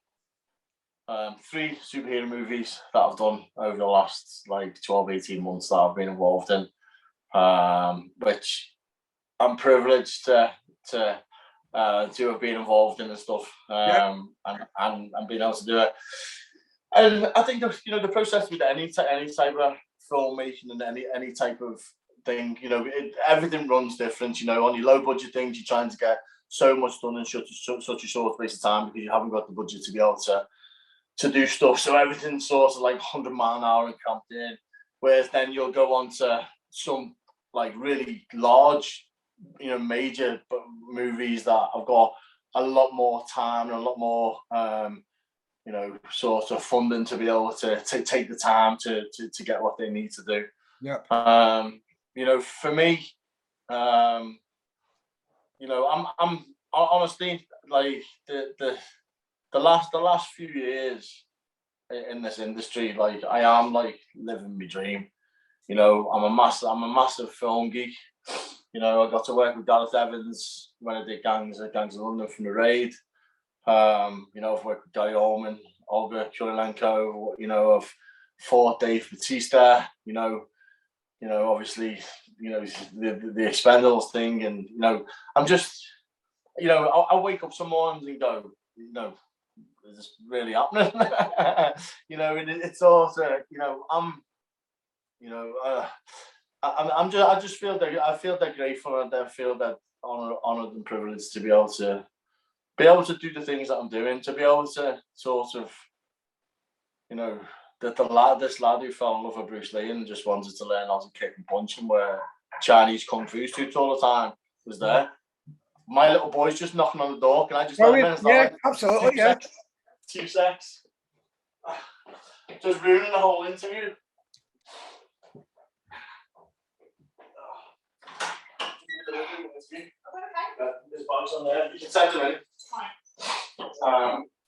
3 superhero movies that I've done over the last like 12-18 months that I've been involved in, which I'm privileged to have been involved in and stuff, and being able to do it. And I think, you know, the process with any type of filmmaking and any type of thing, you know, everything runs different. You know, on your low budget things, you're trying to get so much done in such a short space of time because you haven't got the budget to be able to do stuff. So everything's sort of like 100 mile an hour and cramped in. Whereas then you'll go on to some like really large, you know, major movies that have got a lot more time and a lot more, you know, sort of funding to be able to take the time to get what they need to do. Yeah. You know, for me, you know, I'm honestly like the last few years in this industry, like I am like living my dream. You know, I'm a massive film geek. You know, I got to work with Gareth Evans when I did Gangs of London from the Raid. You know, I've worked with Gary Oldman, Olga Kurylenko. You know, I've fought Dave Bautista. You know, you know, obviously, you know, the Expendables thing, and you know, I'm just, you know, I wake up some mornings and go, you know, is this really happening? You know, and it's also, you know, you know, I just feel that I feel that grateful, and I feel that honored and privileged to be able to do the things that I'm doing, to be able to sort of, you know, this lad who fell in love with Bruce Lee and just wanted to learn how to kick and punch and wear Chinese kung fu suits all the time was there. My little boy's just knocking on the door. Can I just let him in? Yeah, absolutely, yeah. 2 secs. Just ruining the whole interview. There's bugs on there. You can send them in.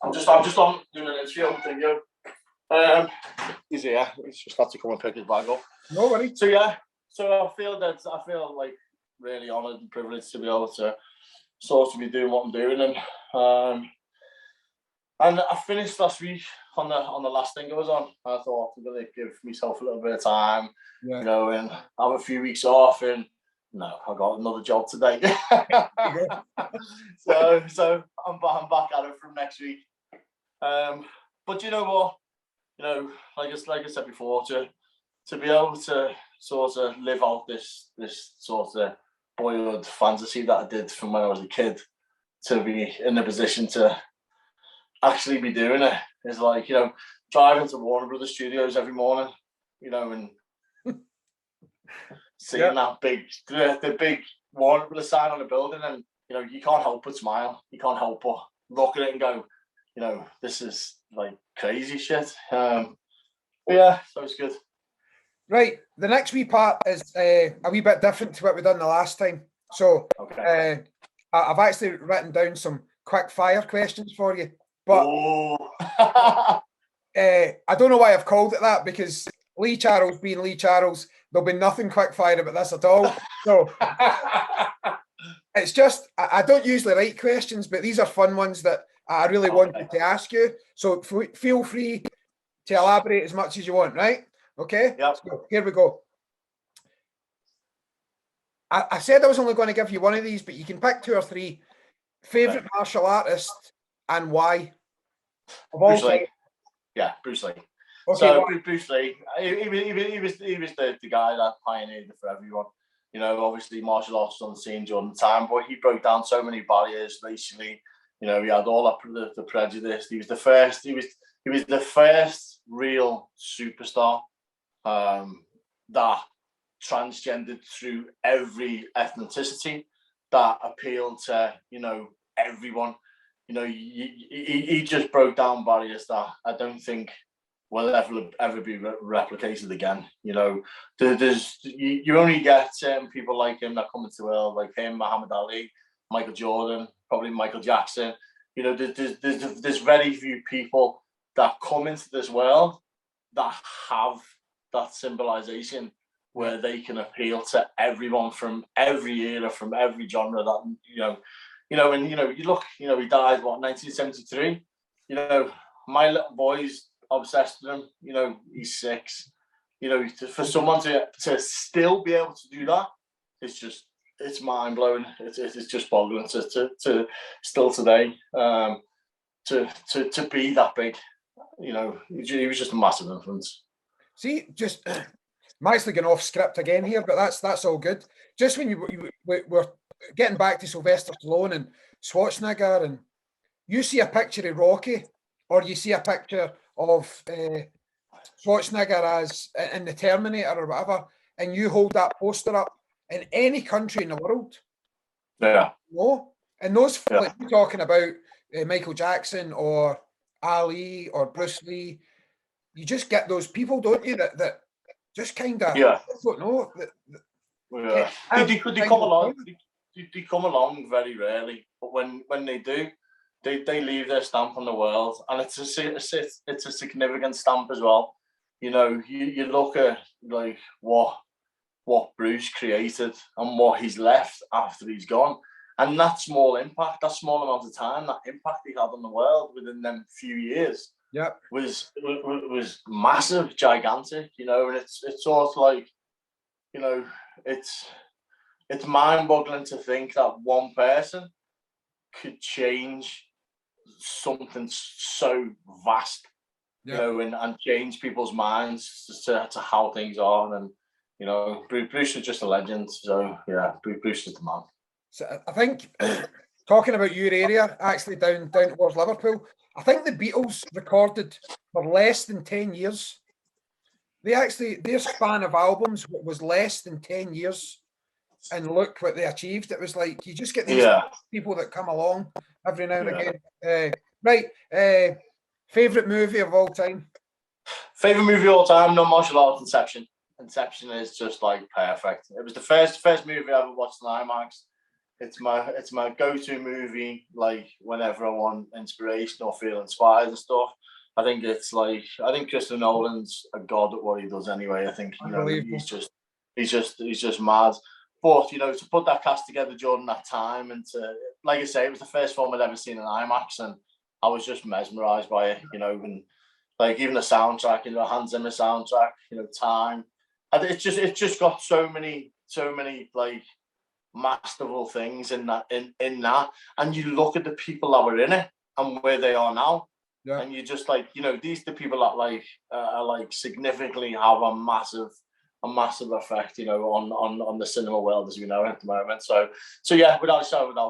I'm just on doing an interview on video. He's here. He's just had to come and pick his bag up. No worries. So yeah, so I feel like really honoured and privileged to be able to sort of be doing what I'm doing, and I finished last week on the last thing I was on. I thought I'm gonna give myself a little bit of time, you know, and have a few weeks off. And no, I got another job today. so I'm back at it from next week. But you know what? You know, like I said before, to be able to sort of live out this sort of boyhood fantasy that I did from when I was a kid, to be in a position to actually be doing it is like, you know, driving to Warner Brothers Studios every morning, you know, and seeing that the big Warner Brothers sign on the building, and you know, you can't help but smile. You can't help but look at it and go, you know, this is like crazy shit. Yeah, so it's good. Right, the next wee part is a wee bit different to what we done the last time. So I've actually written down some quick fire questions for you, but I don't know why I've called it that, because Lee Charles being Lee Charles, there'll be nothing quick fire about this at all. So it's just, I don't usually write questions, but these are fun ones that I really wanted to ask you. So feel free to elaborate as much as you want, right? Okay? Yep. So here we go. I said I was only going to give you one of these, but you can pick 2 or 3. Favorite martial artist and why? Bruce Lee. Yeah, Bruce Lee. Okay, so Bruce Lee, he was the guy that pioneered it for everyone. You know, obviously martial arts on the scene during the time, but he broke down so many barriers racially. You know, he had all that the prejudice. He was the first. He was the first real superstar that transgendered through every ethnicity, that appealed to, you know, everyone. You know, he just broke down barriers that I don't think will ever be replicated again. You know, you only get certain people like him that come into the world, like him, Muhammad Ali, Michael Jordan, probably Michael Jackson. You know, there's very few people that come into this world that have that symbolization where they can appeal to everyone from every era, from every genre. That and you look, you know, he died 1973. You know, my little boy's obsessed with him. You know, he's 6. You know, for someone to still be able to do that, it's mind blowing. It's just boggling to still today to be that big. You know, he was just a massive influence. See, just I'm actually going off script again here, but that's all good. Just when we're getting back to Sylvester Stallone and Schwarzenegger, and you see a picture of Rocky, or you see a picture of Schwarzenegger as in the Terminator or whatever, and you hold that poster up in any country in the world. Yeah. No, and those like you're talking about Michael Jackson or Ali or Bruce Lee, you just get those people, don't you? That just kind of I don't know. They come along. They come along very rarely, but when they do, they leave their stamp on the world, and it's a significant stamp as well. You know, you look at like what Bruce created and what he's left after he's gone, and that small impact, that small amount of time, that impact he had on the world within them few years, was massive, gigantic. You know, and it's sort of like, you know, it's mind-boggling to think that one person could change something so vast, you know, and change people's minds to how things are. And, you know, Bruce is just a legend. So, yeah, Bruce is the man. So I think, talking about your area, actually down towards Liverpool, I think the Beatles recorded for less than 10 years. Their span of albums was less than 10 years. And look what they achieved. It was like, you just get these people that come along every now and again. Favorite movie of all time? Favorite movie of all time? No martial arts. Inception. Inception is just like perfect. It was the first movie I ever watched in IMAX. It's my go-to movie. Like whenever I want inspiration or feel inspired and stuff. I think Christopher Nolan's a god at what he does anyway. I think he's just mad. But, you know, to put that cast together during that time and to, like I say, it was the first film I'd ever seen in IMAX, and I was just mesmerised by it, you know, and like even the soundtrack, you know, Hans Zimmer soundtrack, you know, Time. And it's just got so many like masterful things in that, and you look at the people that were in it and where they are now. Yeah. And you just like, you know, these are the people that like significantly have a massive effect, you know, on the cinema world as we know it at the moment. So yeah, without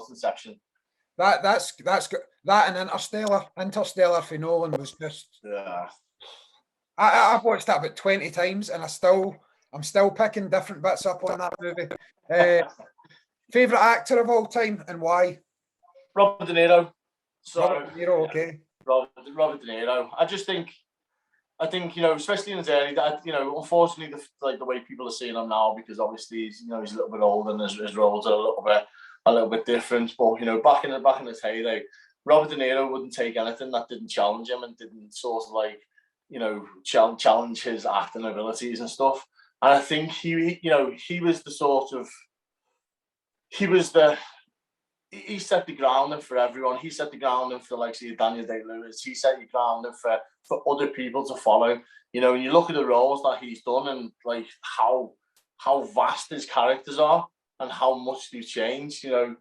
Inception. That's good. That and Interstellar for Nolan was just. Yeah. I've watched that about 20 times, and I'm still picking different bits up on that movie. Favorite actor of all time and why? Robert De Niro. Robert De Niro, okay. Robert De Niro. I think, you know, especially in his early, you know, unfortunately, the way people are seeing him now, because obviously he's a little bit older and his roles are a little bit different. But, you know, back in his heyday, Robert De Niro wouldn't take anything that didn't challenge him and didn't sort of like, you know, challenge his acting abilities and stuff. And I think he set the grounding for everyone. He set the grounding for like Daniel Day-Lewis. He set the grounding for other people to follow. You know, when you look at the roles that he's done and like how vast his characters are and how much they've changed. You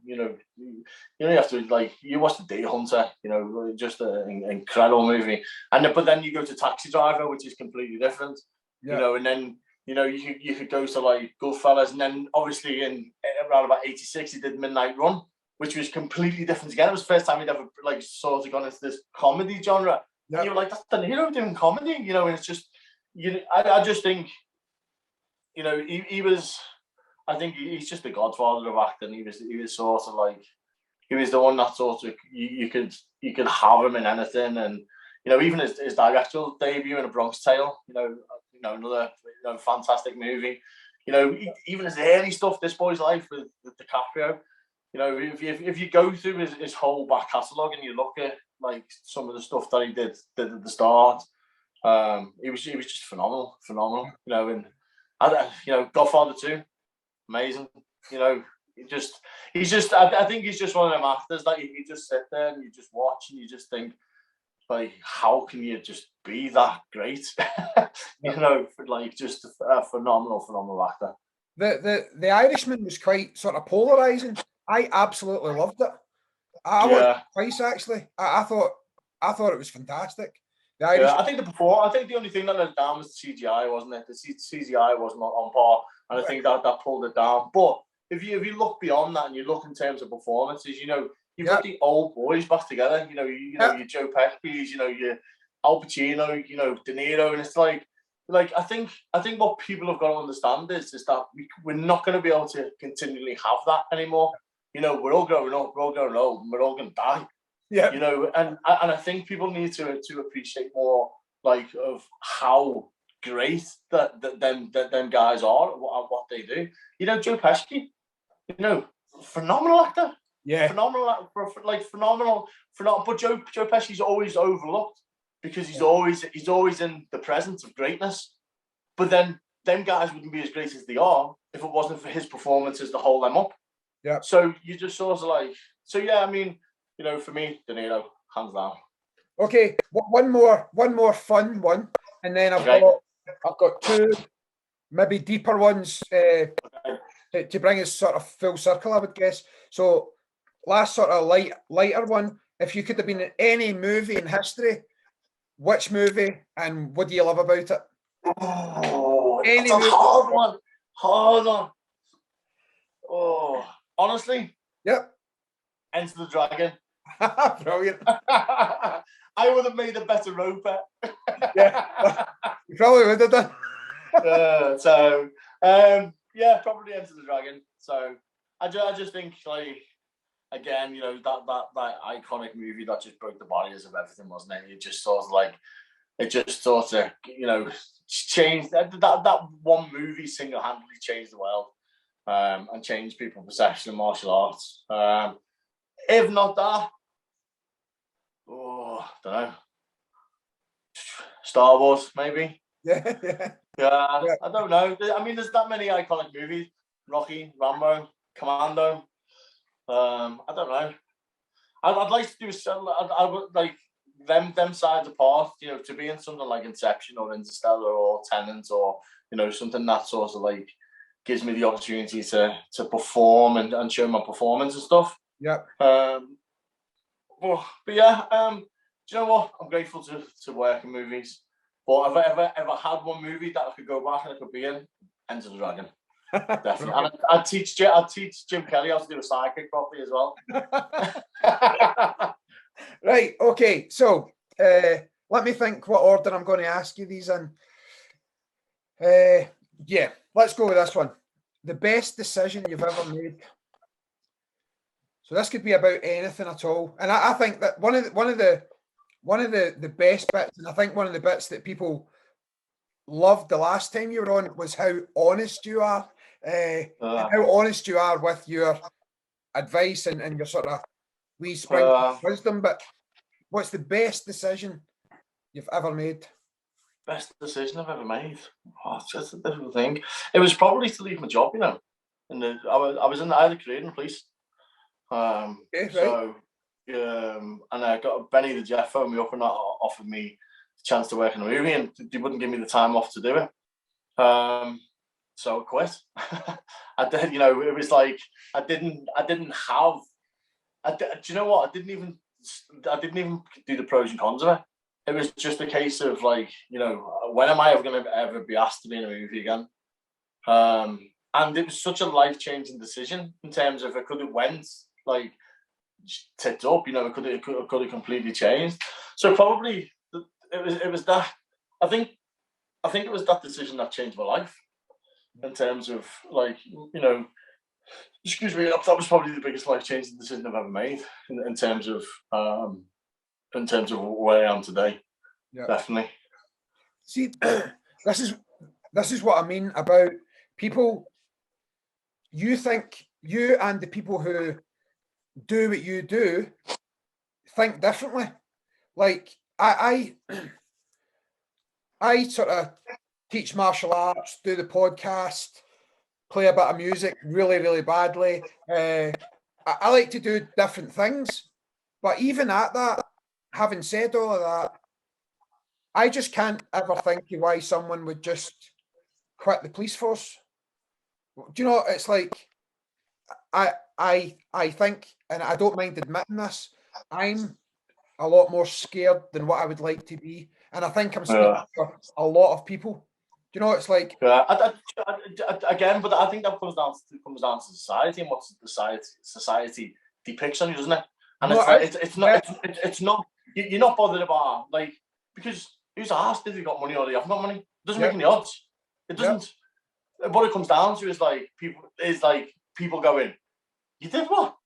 have to like, you watch The Day Hunter. You know, just an incredible movie. But then you go to Taxi Driver, which is completely different. Yeah. You know, and then you know you could go to like Goodfellas, and then obviously in around about '86 he did Midnight Run, which was completely different again. It was the first time he'd ever like sort of gone into this comedy genre. Yep. And you were like, that's De Niro doing comedy, you know, and it's just, you know, I just think, you know, he was, I think he's just the godfather of acting. He was sort of like, he was the one that sort of, you could have him in anything. And, you know, even his directorial debut in A Bronx Tale, you know, another fantastic movie. You know, even his early stuff, This Boy's Life with DiCaprio. You know, if you go through his whole back catalogue and you look at like some of the stuff that he did at the start, he was just phenomenal. You know, and you know, Godfather 2, amazing. You know, he's just I think he's just one of them actors that you just sit there and you just watch and you just think, like, how can you just be that great? You know, like just a phenomenal actor. The Irishman was quite sort of polarizing. I absolutely loved it. I watched it twice actually. I thought it was fantastic. I think the only thing that let it down was the CGI, wasn't it? The CGI wasn't on par, and I think that pulled it down. But if you look beyond that and you look in terms of performances, you know, you've got the old boys back together. You know, your Joe Pesci's, you know, your Al Pacino, you know, De Niro, and it's like I think what people have got to understand is that we're not going to be able to continually have that anymore. You know, we're all growing up, we're all growing old, and we're all going to die. Yeah. You know, and I think people need to appreciate more, like, of how great that them guys are at what they do. You know, Joe Pesci, you know, phenomenal actor. Yeah. Phenomenal. But Joe Pesci's always overlooked because he's always in the presence of greatness. But then them guys wouldn't be as great as they are if it wasn't for his performances to hold them up. Yeah. So you just sort of like, so yeah, I mean, you know, for me, De Niro, hands down. Okay, one more fun one, and then I've got two maybe deeper ones to bring us sort of full circle, I would guess. So last sort of lighter one, if you could have been in any movie in history, which movie and what do you love about it? Oh, Any that's a movie. hard one. Hard one. Oh, honestly, Yep. Enter the Dragon. Brilliant. I would have made a better roper. Yeah. You probably would have done. Yeah, probably Enter the Dragon. So I just think, like, again, you know, that iconic movie that just broke the barriers of everything, wasn't it? It just sort of, you know, changed that one movie single-handedly changed the world, and changed people's perception of martial arts. If not that, I don't know, Star Wars maybe. Yeah. I don't know. I mean, there's that many iconic movies: Rocky, Rambo, Commando. I don't know. I'd like to do. I would like them sides apart. You know, to be in something like Inception or Interstellar or Tenet, or you know, something that sort of like gives me the opportunity to perform and show my performance and stuff. Yeah. But yeah. Do you know what? I'm grateful to work in movies. But if I ever had one movie that I could go back and I could be in, Enter the Dragon. Definitely. And I'd teach Jim Kelly how to do a sidekick properly as well. Right, okay. So let me think what order I'm going to ask you these in. Yeah, let's go with this one. The best decision you've ever made. So this could be about anything at all. And I think that one of the best bits, and I think one of the bits that people loved the last time you were on, was how honest you are. And how honest you are with your advice and your sort of wee sprinkle of wisdom. But what's the best decision you've ever made? Best decision I've ever made? Oh, it's just a difficult thing. It was probably to leave my job, you know. And I had a career in the police. Okay, right. So, and I got Benny the Jet phoned me up and offered me the chance to work in a movie, and they wouldn't give me the time off to do it. So I quit. I did, you know. It was like I didn't have. Do you know what? I didn't even do the pros and cons of it. It was just a case of like, you know, when am I ever going to ever be asked to be in a movie again? And it was such a life-changing decision in terms of it could have went like tipped up, you know, it could have completely changed. So probably it was that. I think it was that decision that changed my life in terms of like, you know, excuse me, that was probably the biggest life-changing decision I've ever made in terms of where I am today. Yeah. Definitely. See, this is what I mean about people. You think you and the people who do what you do think differently. Like I sort of teach martial arts, do the podcast, play a bit of music really, really badly. I like to do different things. But even at that, having said all of that, I just can't ever think of why someone would just quit the police force. Do you know, it's like, I think, and I don't mind admitting this, I'm a lot more scared than what I would like to be. And I think I'm speaking for a lot of people. Do you know, it's like... again, but I think that comes down to society and what society depicts on you, doesn't it? And no, it's not, you're not bothered about, like, because who's asked if you got money or they haven't got money? It doesn't make any odds. It doesn't. What it comes down to is people going, you did what?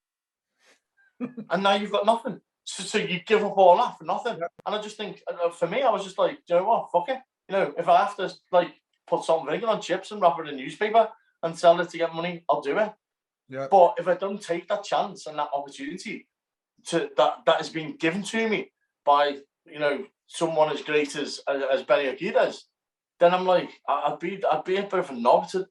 And now you've got nothing. So you give up all that for nothing. And I just think, for me, I was just like, do you know what? Fuck it. You know, if I have to like put salt and vinegar on chips and wrap it in newspaper and sell it to get money, I'll do it. Yeah. But if I don't take that chance and that opportunity that has been given to me by, you know, someone as great as Benny Aguirre, then I'm like, I'd be a bit of a knob to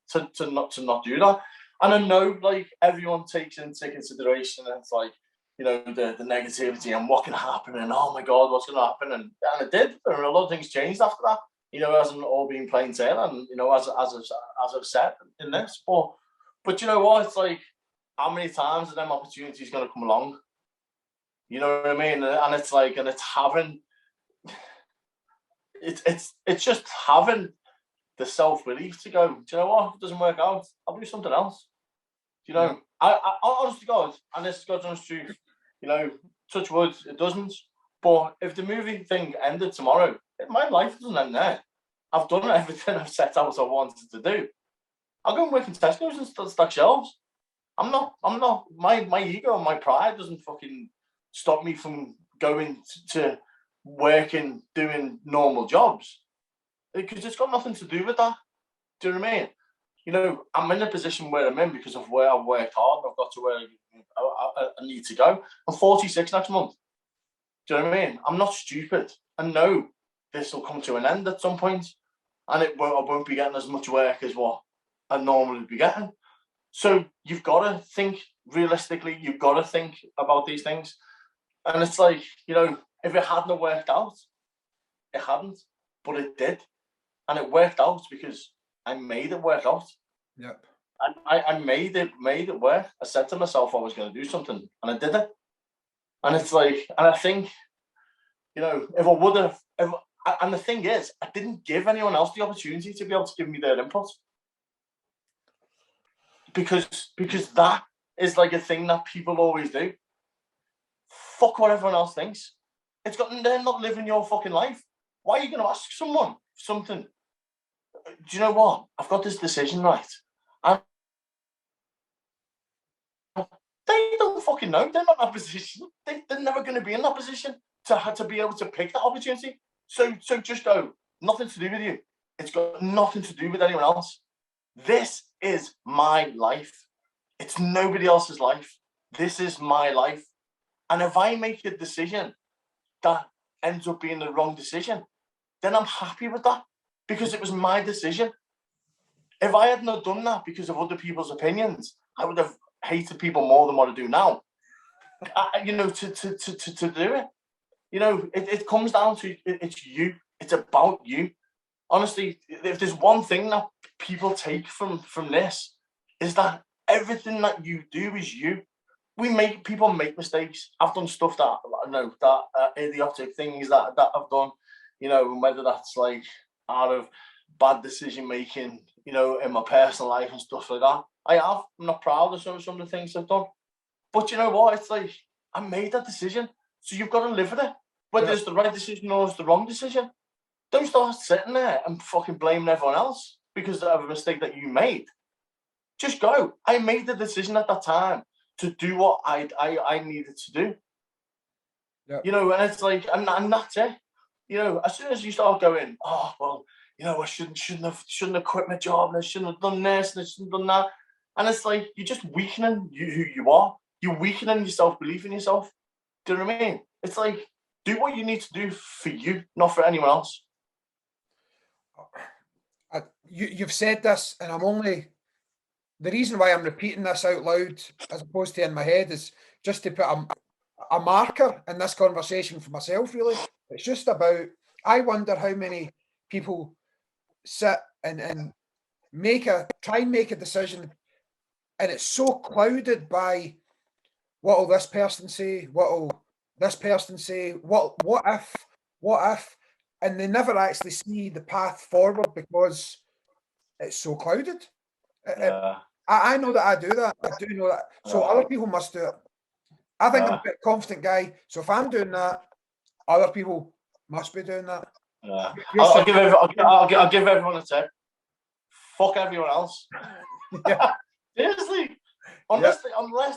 not do that. And I know, like, everyone takes into consideration, and it's like, you know, the negativity and what can happen, and oh my God, what's going to happen, and it did. And a lot of things changed after that. you know, it hasn't all been plain sailing, you know, as I've said in this. But you know what? It's like, how many times are them opportunities going to come along? You know what I mean? And it's like, and it's having, it's just having the self-belief to go, do you know what? If it doesn't work out, I'll do something else. You know, I honest to God, and this is God's honest truth, you know, touch wood, it doesn't. But if the movie thing ended tomorrow, my life doesn't end there. I've done everything I've set out I wanted to do. I'll go and work in Tesco's and stack shelves. I'm not, my ego and my pride doesn't fucking stop me from going to work and doing normal jobs. Because it's got nothing to do with that. Do you know what I mean? You know, I'm in a position where I'm in because of where I've worked hard. I've got to where I need to go. I'm 46 next month. Do you know what I mean? I'm not stupid. I know this will come to an end at some point, and I won't be getting as much work as what I normally be getting. So you've got to think realistically. You've got to think about these things. And it's like, you know, if it hadn't worked out, it hadn't, but it did. And it worked out because I made it work out. Yep. I made it work. I said to myself I was going to do something, and I did it. And it's like, and I think, you know, if I would have, and the thing is, I didn't give anyone else the opportunity to be able to give me their input. Because that is like a thing that people always do. Fuck what everyone else thinks. They're not living your fucking life. Why are you going to ask someone something? Do you know what? I've got this decision right. And they don't fucking know. They're not in that position. They're never going to be in that position to be able to pick that opportunity. So just go. Nothing to do with you. It's got nothing to do with anyone else. This is my life. It's nobody else's life. This is my life. And if I make a decision that ends up being the wrong decision, then I'm happy with that because it was my decision. If I hadn't have done that because of other people's opinions, I would have hated people more than what I do now. You know, to do it. You know, it comes down to it's you. It's about you. Honestly, if there's one thing that people take from this, is that everything that you do is you. People make mistakes. I've done stuff that I know that idiotic things that I've done. You know, whether that's like out of bad decision making, you know, in my personal life and stuff like that. I'm not proud of some of the things I've done. But you know what? It's like I made that decision, so you've got to live with it. Whether it's the right decision or it's the wrong decision. Don't start sitting there and fucking blaming everyone else because of a mistake that you made. Just go. I made the decision at that time to do what I needed to do. Yep. You know, and it's like, and that's it. You know, as soon as you start going, oh well, you know, I shouldn't have quit my job, and I shouldn't have done this, and I shouldn't have done that. And it's like you're just weakening who you are. You're weakening your self-belief in yourself. Do you know what I mean? It's like, do what you need to do for you, not for anyone else. You've said this, and the reason why I'm repeating this out loud as opposed to in my head is just to put a marker in this conversation for myself, really. It's just about, I wonder how many people sit and try and make a decision, and it's so clouded by what will this person say, what will this person say, what if, and they never actually see the path forward because it's so clouded. I know that I do that. I do know that. So other people must do it. I think I'm a bit confident guy. So if I'm doing that, other people must be doing that. I'll give everyone a tip. Fuck everyone else. Yeah. Seriously. Unless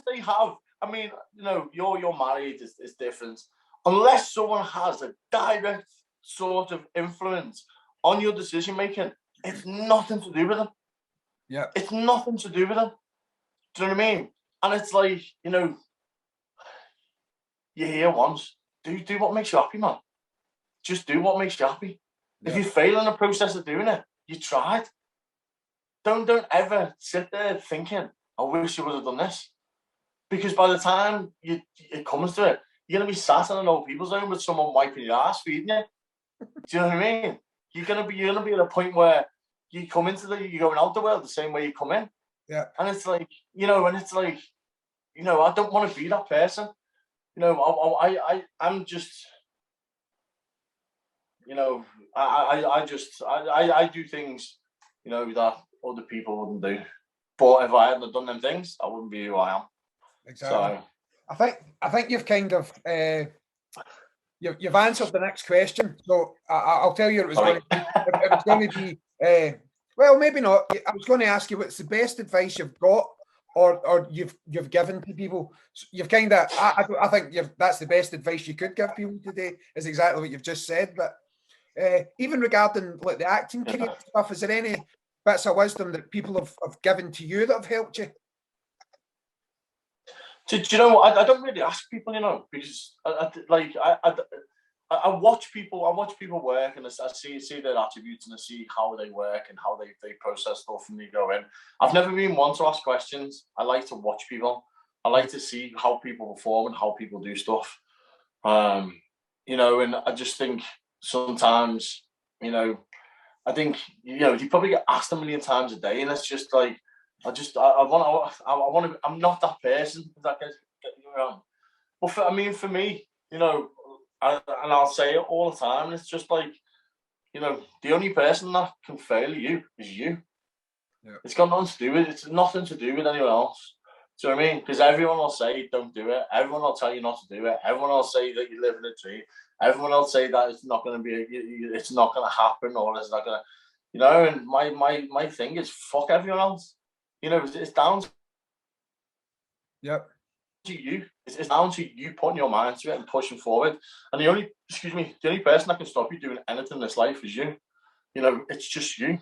they have, I mean, you know, you're married is different. Unless someone has a direct sort of influence on your decision making, it's nothing to do with them. Yeah. It's nothing to do with them. Do you know what I mean? And it's like, you know, you're here once. Do what makes you happy, man. Just do what makes you happy. Yeah. If you fail in the process of doing it, you tried. Don't ever sit there thinking, I wish I would have done this. Because by the time it comes to it, you're going to be sat in an old people's home with someone wiping your ass, feeding you. Do you know what I mean? you're gonna be at a point where you come into you're going out the world the same way you come in. Yeah. And it's like, I don't want to be that person. I'm just, I do things, that other people wouldn't do. But if I hadn't done them things, I wouldn't be who I am. Exactly. So I think you've kind of you've answered the next question. So I'll tell you it was going to be well, maybe not. I was going to ask you what's the best advice you've got or you've given to people. So you've kind of I think that's the best advice you could give people today is exactly what you've just said. But even regarding like the acting career stuff, is there any bits of wisdom that people have given to you that have helped you? Do you know what? I don't really ask people, because I watch people work, and I see their attributes, and I see how they work and how they process stuff, and they go in. I've never been one to ask questions. I like to watch people. I like to see how people perform and how people do stuff. And I just think sometimes, I think you probably get asked a million times a day, and it's just like I want to. I'm not that person. If that gets you wrong. But for me, and I'll say it all the time. And it's just like, the only person that can fail you is you. Yeah. It's got nothing to do with. It's nothing to do with anyone else. Do you know what I mean? Because everyone will say don't do it. Everyone will tell you not to do it. Everyone will say that you're living a dream. Everyone will say that it's not going to be. It's not going to happen, or it's not going to. And my thing is fuck everyone else. It's down Yep. to you. It's down to you putting your mind to it and pushing forward. And the only person that can stop you doing anything in this life is you. It's just you.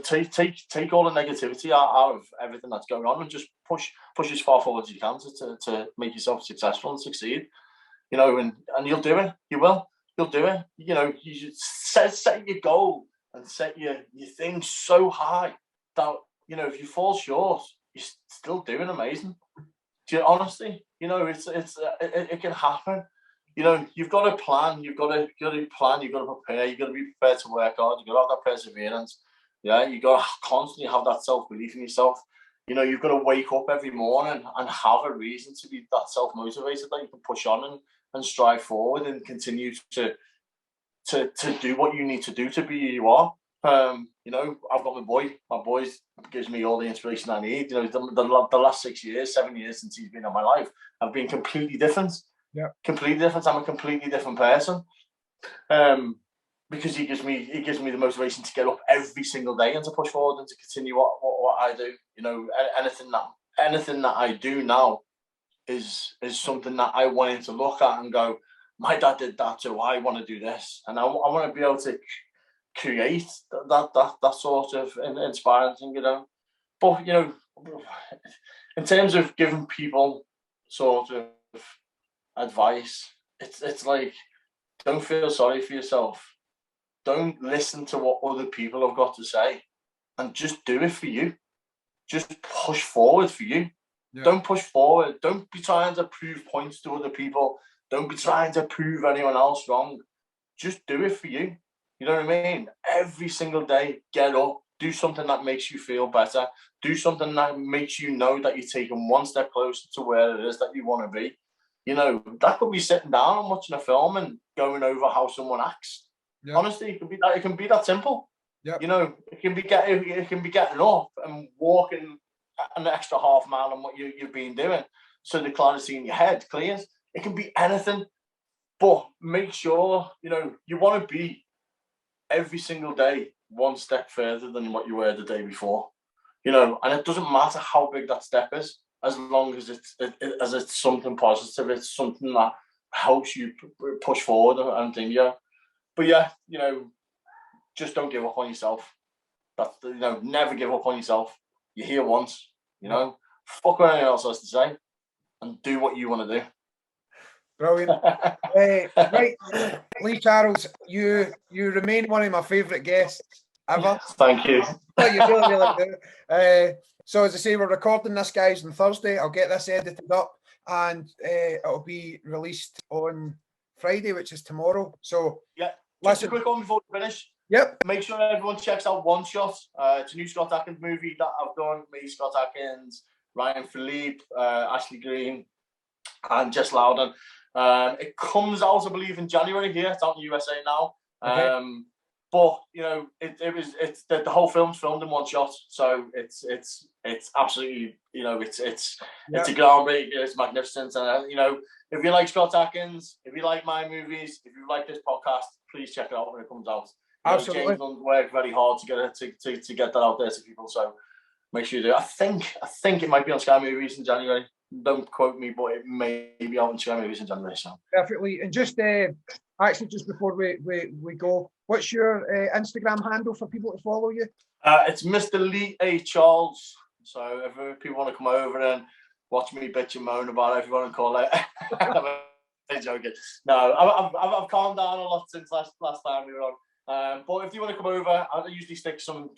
Take all the negativity out of everything that's going on and just push as far forward as you can to make yourself successful and succeed. And you'll do it. You will. You'll do it. You should set your goal and set your thing so high that if you fall short, you're still doing amazing. Honestly, it can happen. You've got to plan. You've got to plan. You've got to prepare. You've got to be prepared to work hard. You've got to have that perseverance. Yeah, you've got to constantly have that self-belief in yourself. You've got to wake up every morning and have a reason to be that self-motivated that you can push on and strive forward and continue to do what you need to do to be who you are. I've got my boy. My boy gives me all the inspiration I need. The last 7 years since he's been in my life, I've been completely different. Yeah, completely different. I'm a completely different person. Because he gives me the motivation to get up every single day and to push forward and to continue what I do. Anything that I do now is something that I want him to look at and go, my dad did that too. I want to do this, and I want to be able to create that sort of inspiring thing, But in terms of giving people sort of advice, it's like, don't feel sorry for yourself. Don't listen to what other people have got to say, and just do it for you. Just push forward for you. Yeah. Don't push forward. Don't be trying to prove points to other people. Don't be trying to prove anyone else wrong. Just do it for you. You know what I mean? Every single day, get up, do something that makes you feel better. Do something that makes you know that you're taking one step closer to where it is that you want to be. That could be sitting down and watching a film and going over how someone acts. Yep. Honestly, it can be that simple. Yep. It can be getting up and walking an extra half mile on what you've been doing, so the clarity in your head clears. It can be anything, but make sure you want to be every single day one step further than what you were the day before. And it doesn't matter how big that step is, as long as it's something positive. It's something that helps you push forward and things. Yeah. But yeah, just don't give up on yourself. That's never give up on yourself. You're here once. Fuck what anyone else has to say, and do what you want to do. Brilliant. Right, Lee Charles, you remain one of my favourite guests ever. Thank you. You really do. So as I say, we're recording this, guys, on Thursday. I'll get this edited up, and it'll be released on Friday, which is tomorrow. So yeah. Just a quick one before we finish. Yep. Make sure everyone checks out One Shot. It's a new Scott Adkins movie that I've done. Me, Scott Adkins, Ryan Philippe, Ashley Green, and Jess Loudon. It comes out, I believe, in January here. It's out in the USA now. Okay. But you know, it's the whole film's filmed in one shot, so it's absolutely, you know, it's a groundbreaking, it's magnificent, and you know, if you like Scott Adkins, if you like my movies, if you like this podcast, please check it out when it comes out. Absolutely. James Gunn worked very hard to get it to get that out there to people, so make sure you do. I think it might be on Sky Movies in January. Don't quote me, but it may be out on Sky Movies in January. So perfectly. And just actually, just before we go, what's your Instagram handle for people to follow you? It's Mr. Lee A. Charles. So if people want to come over and watch me bitch and moan about it, if you want to call it. I'm joking. No, I've calmed down a lot since last time we were on. But if you want to come over, I usually stick some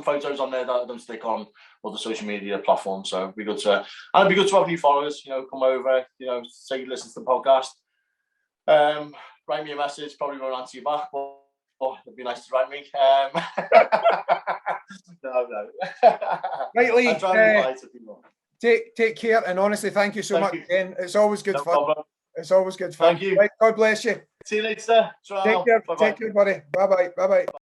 photos on there that I don't stick on other social media platforms. So it'd be good to have new followers. You know, come over. You know, say you listen to the podcast. Write me a message. Probably won't answer you back, but it'd be nice to write me. No. Rightly. I'm trying to reply to people. Take care, and honestly, thank you so much again. It's always good fun. Problem. It's always good fun. Thank you. Right, God bless you. See you later. Take care. Take care, buddy. Bye bye.